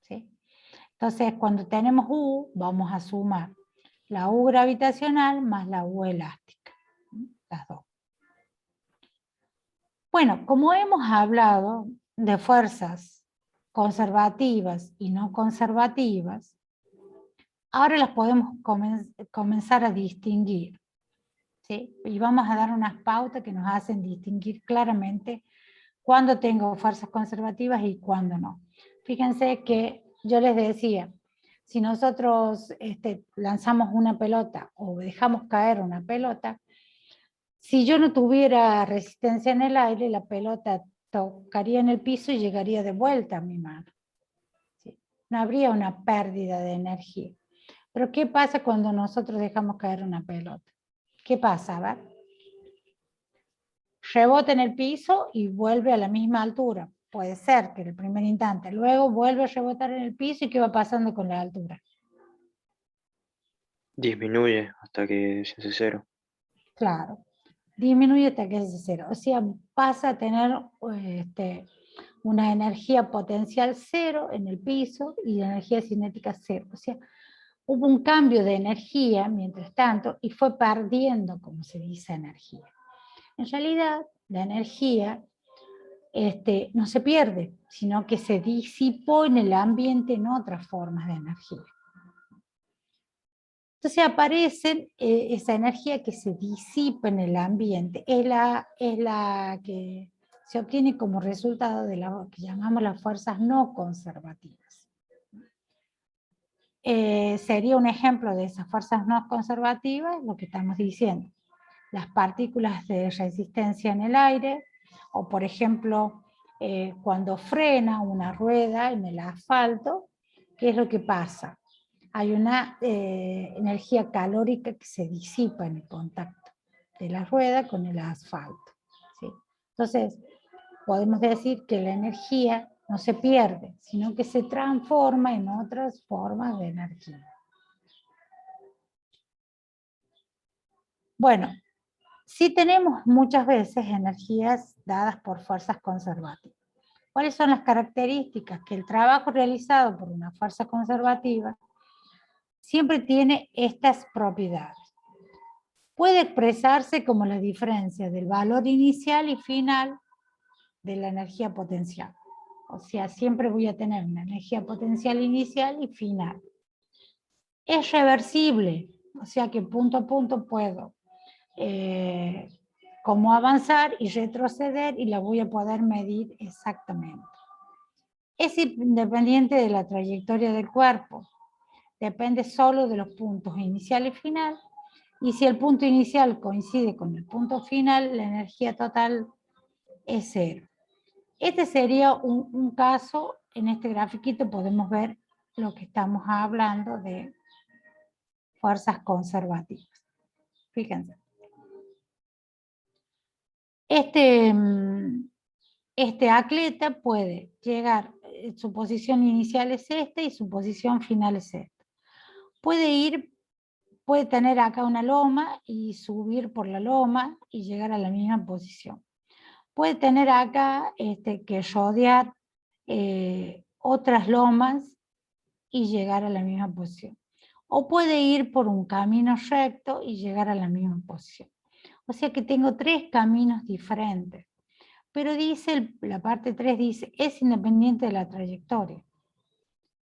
¿Sí? Entonces, cuando tenemos U, vamos a sumar la U gravitacional más la U elástica. Las dos. Bueno, como hemos hablado de fuerzas conservativas y no conservativas, ahora las podemos comenzar a distinguir. ¿Sí? Y vamos a dar unas pautas que nos hacen distinguir claramente cuándo tengo fuerzas conservativas y cuándo no. Fíjense que yo les decía, si nosotros lanzamos una pelota o dejamos caer una pelota, si yo no tuviera resistencia en el aire, la pelota tocaría en el piso y llegaría de vuelta a mi mano. ¿Sí? No habría una pérdida de energía. Pero ¿qué pasa cuando nosotros dejamos caer una pelota? ¿Qué pasa? A ver. Rebota en el piso y vuelve a la misma altura. Puede ser que en el primer instante. Luego vuelve a rebotar en el piso y ¿qué va pasando con la altura? Disminuye hasta que se hace cero. Claro. Disminuye hasta que es cero. O sea, pasa a tener una energía potencial cero en el piso y la energía cinética cero. O sea, hubo un cambio de energía mientras tanto y fue perdiendo, como se dice, energía. En realidad, la energía no se pierde, sino que se disipó en el ambiente en otras formas de energía. Entonces aparece esa energía que se disipa en el ambiente, es la que se obtiene como resultado de lo que llamamos las fuerzas no conservativas. Sería un ejemplo de esas fuerzas no conservativas, lo que estamos diciendo. Las partículas de resistencia en el aire, o por ejemplo, cuando frena una rueda en el asfalto, ¿qué es lo que pasa? Hay una energía calórica que se disipa en el contacto de la rueda con el asfalto. ¿Sí? Entonces, podemos decir que la energía no se pierde, sino que se transforma en otras formas de energía. Bueno, sí tenemos muchas veces energías dadas por fuerzas conservativas. ¿Cuáles son las características? Que el trabajo realizado por una fuerza conservativa siempre tiene estas propiedades. Puede expresarse como la diferencia del valor inicial y final de la energía potencial. O sea, siempre voy a tener una energía potencial inicial y final. Es reversible, o sea que punto a punto puedo como avanzar y retroceder y la voy a poder medir exactamente. Es independiente de la trayectoria del cuerpo. Depende solo de los puntos inicial y final, y si el punto inicial coincide con el punto final, la energía total es cero. Este sería un caso, en este grafiquito podemos ver lo que estamos hablando de fuerzas conservativas. Fíjense. Este atleta puede llegar, su posición inicial es esta y su posición final es esta. Puede tener acá una loma y subir por la loma y llegar a la misma posición. Puede tener acá que rodear otras lomas y llegar a la misma posición. O puede ir por un camino recto y llegar a la misma posición. O sea que tengo 3 caminos diferentes. Pero dice, la parte 3 dice, es independiente de la trayectoria.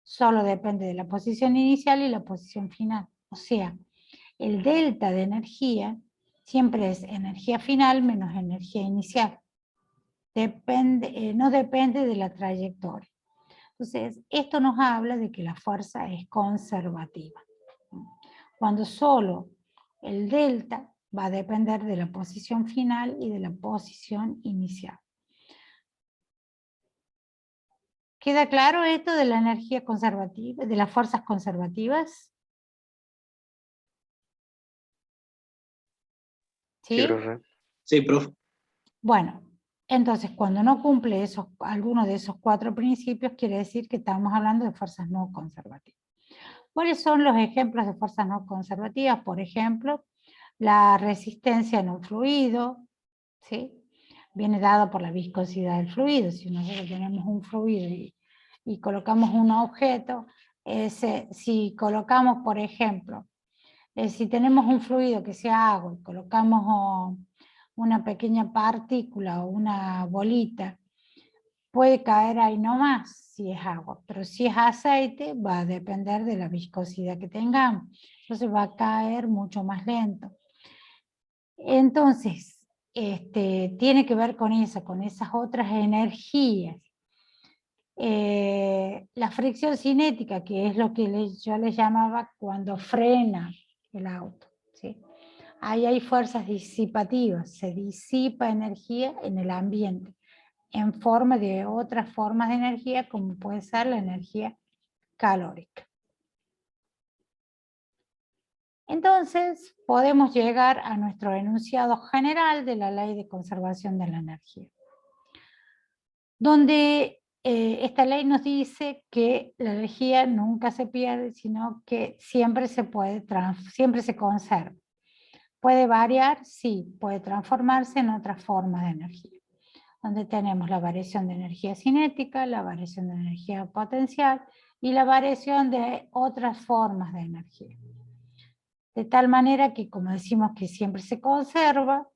Solo depende de la posición inicial y la posición final. O sea, el delta de energía siempre es energía final menos energía inicial. No depende de la trayectoria. Entonces, esto nos habla de que la fuerza es conservativa. Cuando solo el delta va a depender de la posición final y de la posición inicial. ¿Queda claro esto de la energía conservativa, de las fuerzas conservativas? Sí, ¿Sí? profe. Sí, profe. Bueno, entonces cuando no cumple alguno de esos 4 principios, quiere decir que estamos hablando de fuerzas no conservativas. ¿Cuáles son los ejemplos de fuerzas no conservativas? Por ejemplo, la resistencia en un fluido, ¿sí? Viene dado por la viscosidad del fluido. Si nosotros tenemos un fluido y colocamos un objeto, si colocamos, por ejemplo, si tenemos un fluido que sea agua y colocamos una pequeña partícula o una bolita, puede caer ahí nomás si es agua, pero si es aceite va a depender de la viscosidad que tengamos, entonces va a caer mucho más lento. Entonces, tiene que ver con eso, con esas otras energías. La fricción cinética, que es lo que yo les llamaba cuando frena el auto, ¿sí? Ahí hay fuerzas disipativas, se disipa energía en el ambiente, en forma de otras formas de energía, como puede ser la energía calórica. Entonces, podemos llegar a nuestro enunciado general de la Ley de Conservación de la Energía, donde esta ley nos dice que la energía nunca se pierde, sino que siempre siempre se conserva. ¿Puede variar? Sí, puede transformarse en otras formas de energía, donde tenemos la variación de energía cinética, la variación de energía potencial y la variación de otras formas de energía. De tal manera que, como decimos que siempre se conserva,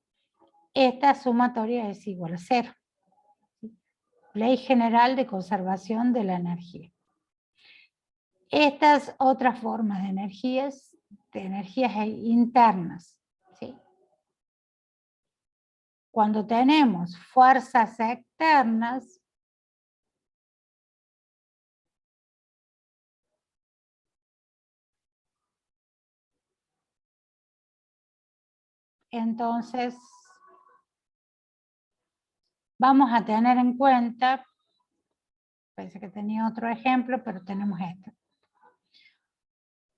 esta sumatoria es igual a 0. Ley General de Conservación de la Energía. Estas otras formas de energías internas, ¿sí? Cuando tenemos fuerzas externas, entonces vamos a tener en cuenta, pensé que tenía otro ejemplo, pero tenemos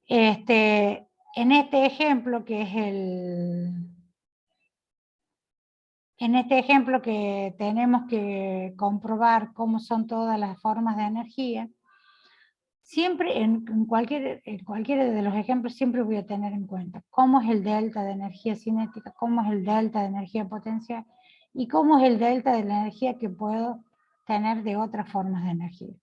este. En este ejemplo que es en este ejemplo que tenemos que comprobar cómo son todas las formas de energía, siempre en cualquiera de los ejemplos siempre voy a tener en cuenta cómo es el delta de energía cinética, cómo es el delta de energía potencial y cómo es el delta de la energía que puedo tener de otras formas de energía.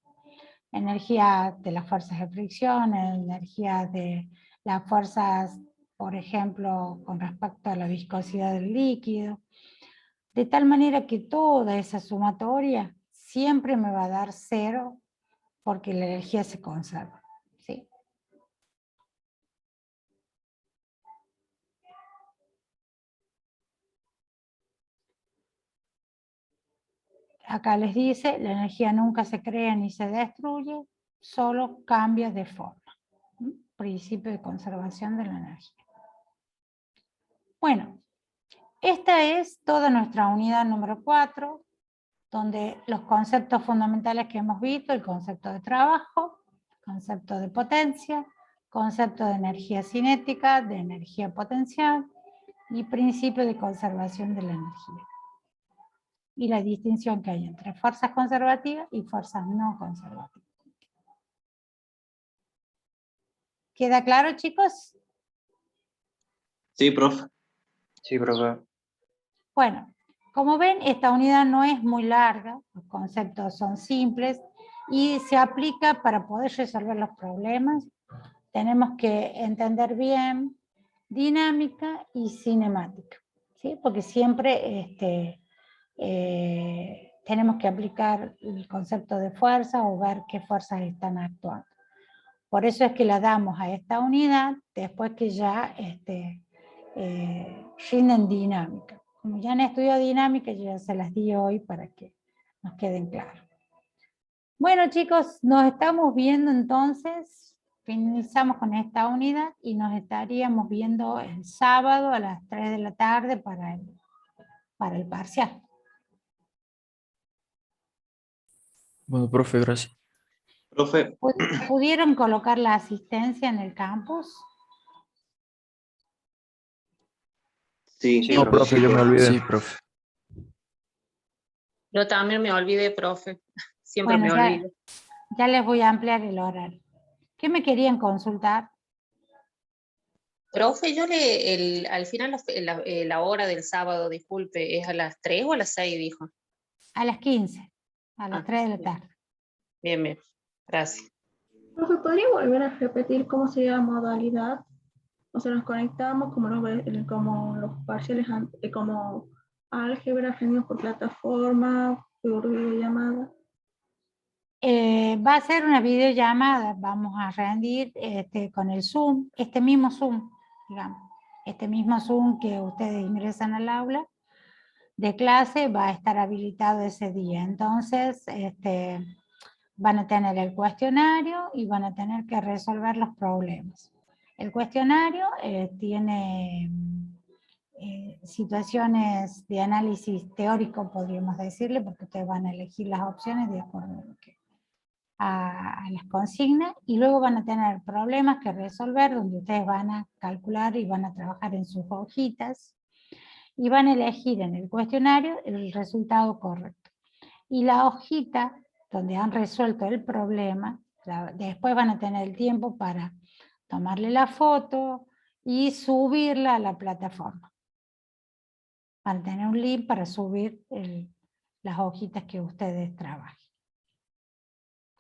Energía de las fuerzas de fricción, energía de las fuerzas, por ejemplo, con respecto a la viscosidad del líquido, de tal manera que toda esa sumatoria siempre me va a dar 0 porque la energía se conserva, ¿sí? Acá les dice, la energía nunca se crea ni se destruye, solo cambia de forma. Principio de conservación de la energía. Bueno, esta es toda nuestra unidad número 4. donde los conceptos fundamentales que hemos visto, el concepto de trabajo, concepto de potencia, concepto de energía cinética, de energía potencial y principio de conservación de la energía. Y la distinción que hay entre fuerzas conservativas y fuerzas no conservativas. ¿Queda claro, chicos? Sí, profe. Sí, profe. Bueno, como ven, esta unidad no es muy larga, los conceptos son simples y se aplica para poder resolver los problemas. Tenemos que entender bien dinámica y cinemática, ¿sí? Porque siempre tenemos que aplicar el concepto de fuerza o ver qué fuerzas están actuando. Por eso es que la damos a esta unidad después que ya rinden dinámica. Como ya han estudiado dinámica, yo ya se las di hoy para que nos queden claros. Bueno, chicos, nos estamos viendo entonces, finalizamos con esta unidad y nos estaríamos viendo el sábado a las 3 de la tarde para el parcial. Bueno, profe, gracias. Profe, ¿Pudieron colocar la asistencia en el campus? sí, Sí, No, profe. profe, yo me olvidé. Sí, profe. Yo también me olvidé, profe. Siempre Bueno, me olvido. ya les voy a ampliar el horario. ¿Qué me querían consultar? Profe, al final la hora del sábado, disculpe, ¿es a las 3 o a las 6, dijo? A las 15, a las 3 de la tarde. Bien, bien. Gracias. Profe, ¿podría volver a repetir cómo sería la modalidad? O sea, nos conectamos como los parciales, como álgebra, rendimos por plataforma, por videollamada. Va a ser una videollamada, vamos a rendir con el Zoom, este mismo Zoom, digamos. Este mismo Zoom que ustedes ingresan al aula de clase va a estar habilitado ese día. Entonces, van a tener el cuestionario y van a tener que resolver los problemas. El cuestionario tiene situaciones de análisis teórico, podríamos decirle, porque ustedes van a elegir las opciones de acuerdo a las consignas, y luego van a tener problemas que resolver, donde ustedes van a calcular y van a trabajar en sus hojitas, y van a elegir en el cuestionario el resultado correcto. Y la hojita donde han resuelto el problema, después van a tener el tiempo para tomarle la foto y subirla a la plataforma. Van a tener un link para subir las hojitas que ustedes trabajen.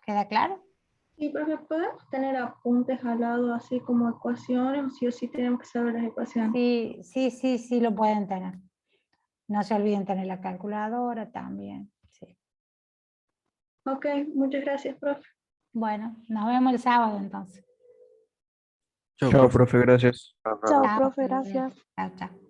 ¿Queda claro? Sí, profe, ¿podemos tener apuntes al lado, así como ecuaciones, o sí tenemos que saber las ecuaciones? Sí lo pueden tener. No se olviden tener la calculadora también. Sí. Ok, muchas gracias, profe. Bueno, nos vemos el sábado entonces. Chao, profe, gracias. Profe. Chao, Chao, profe, gracias. Chao, chao.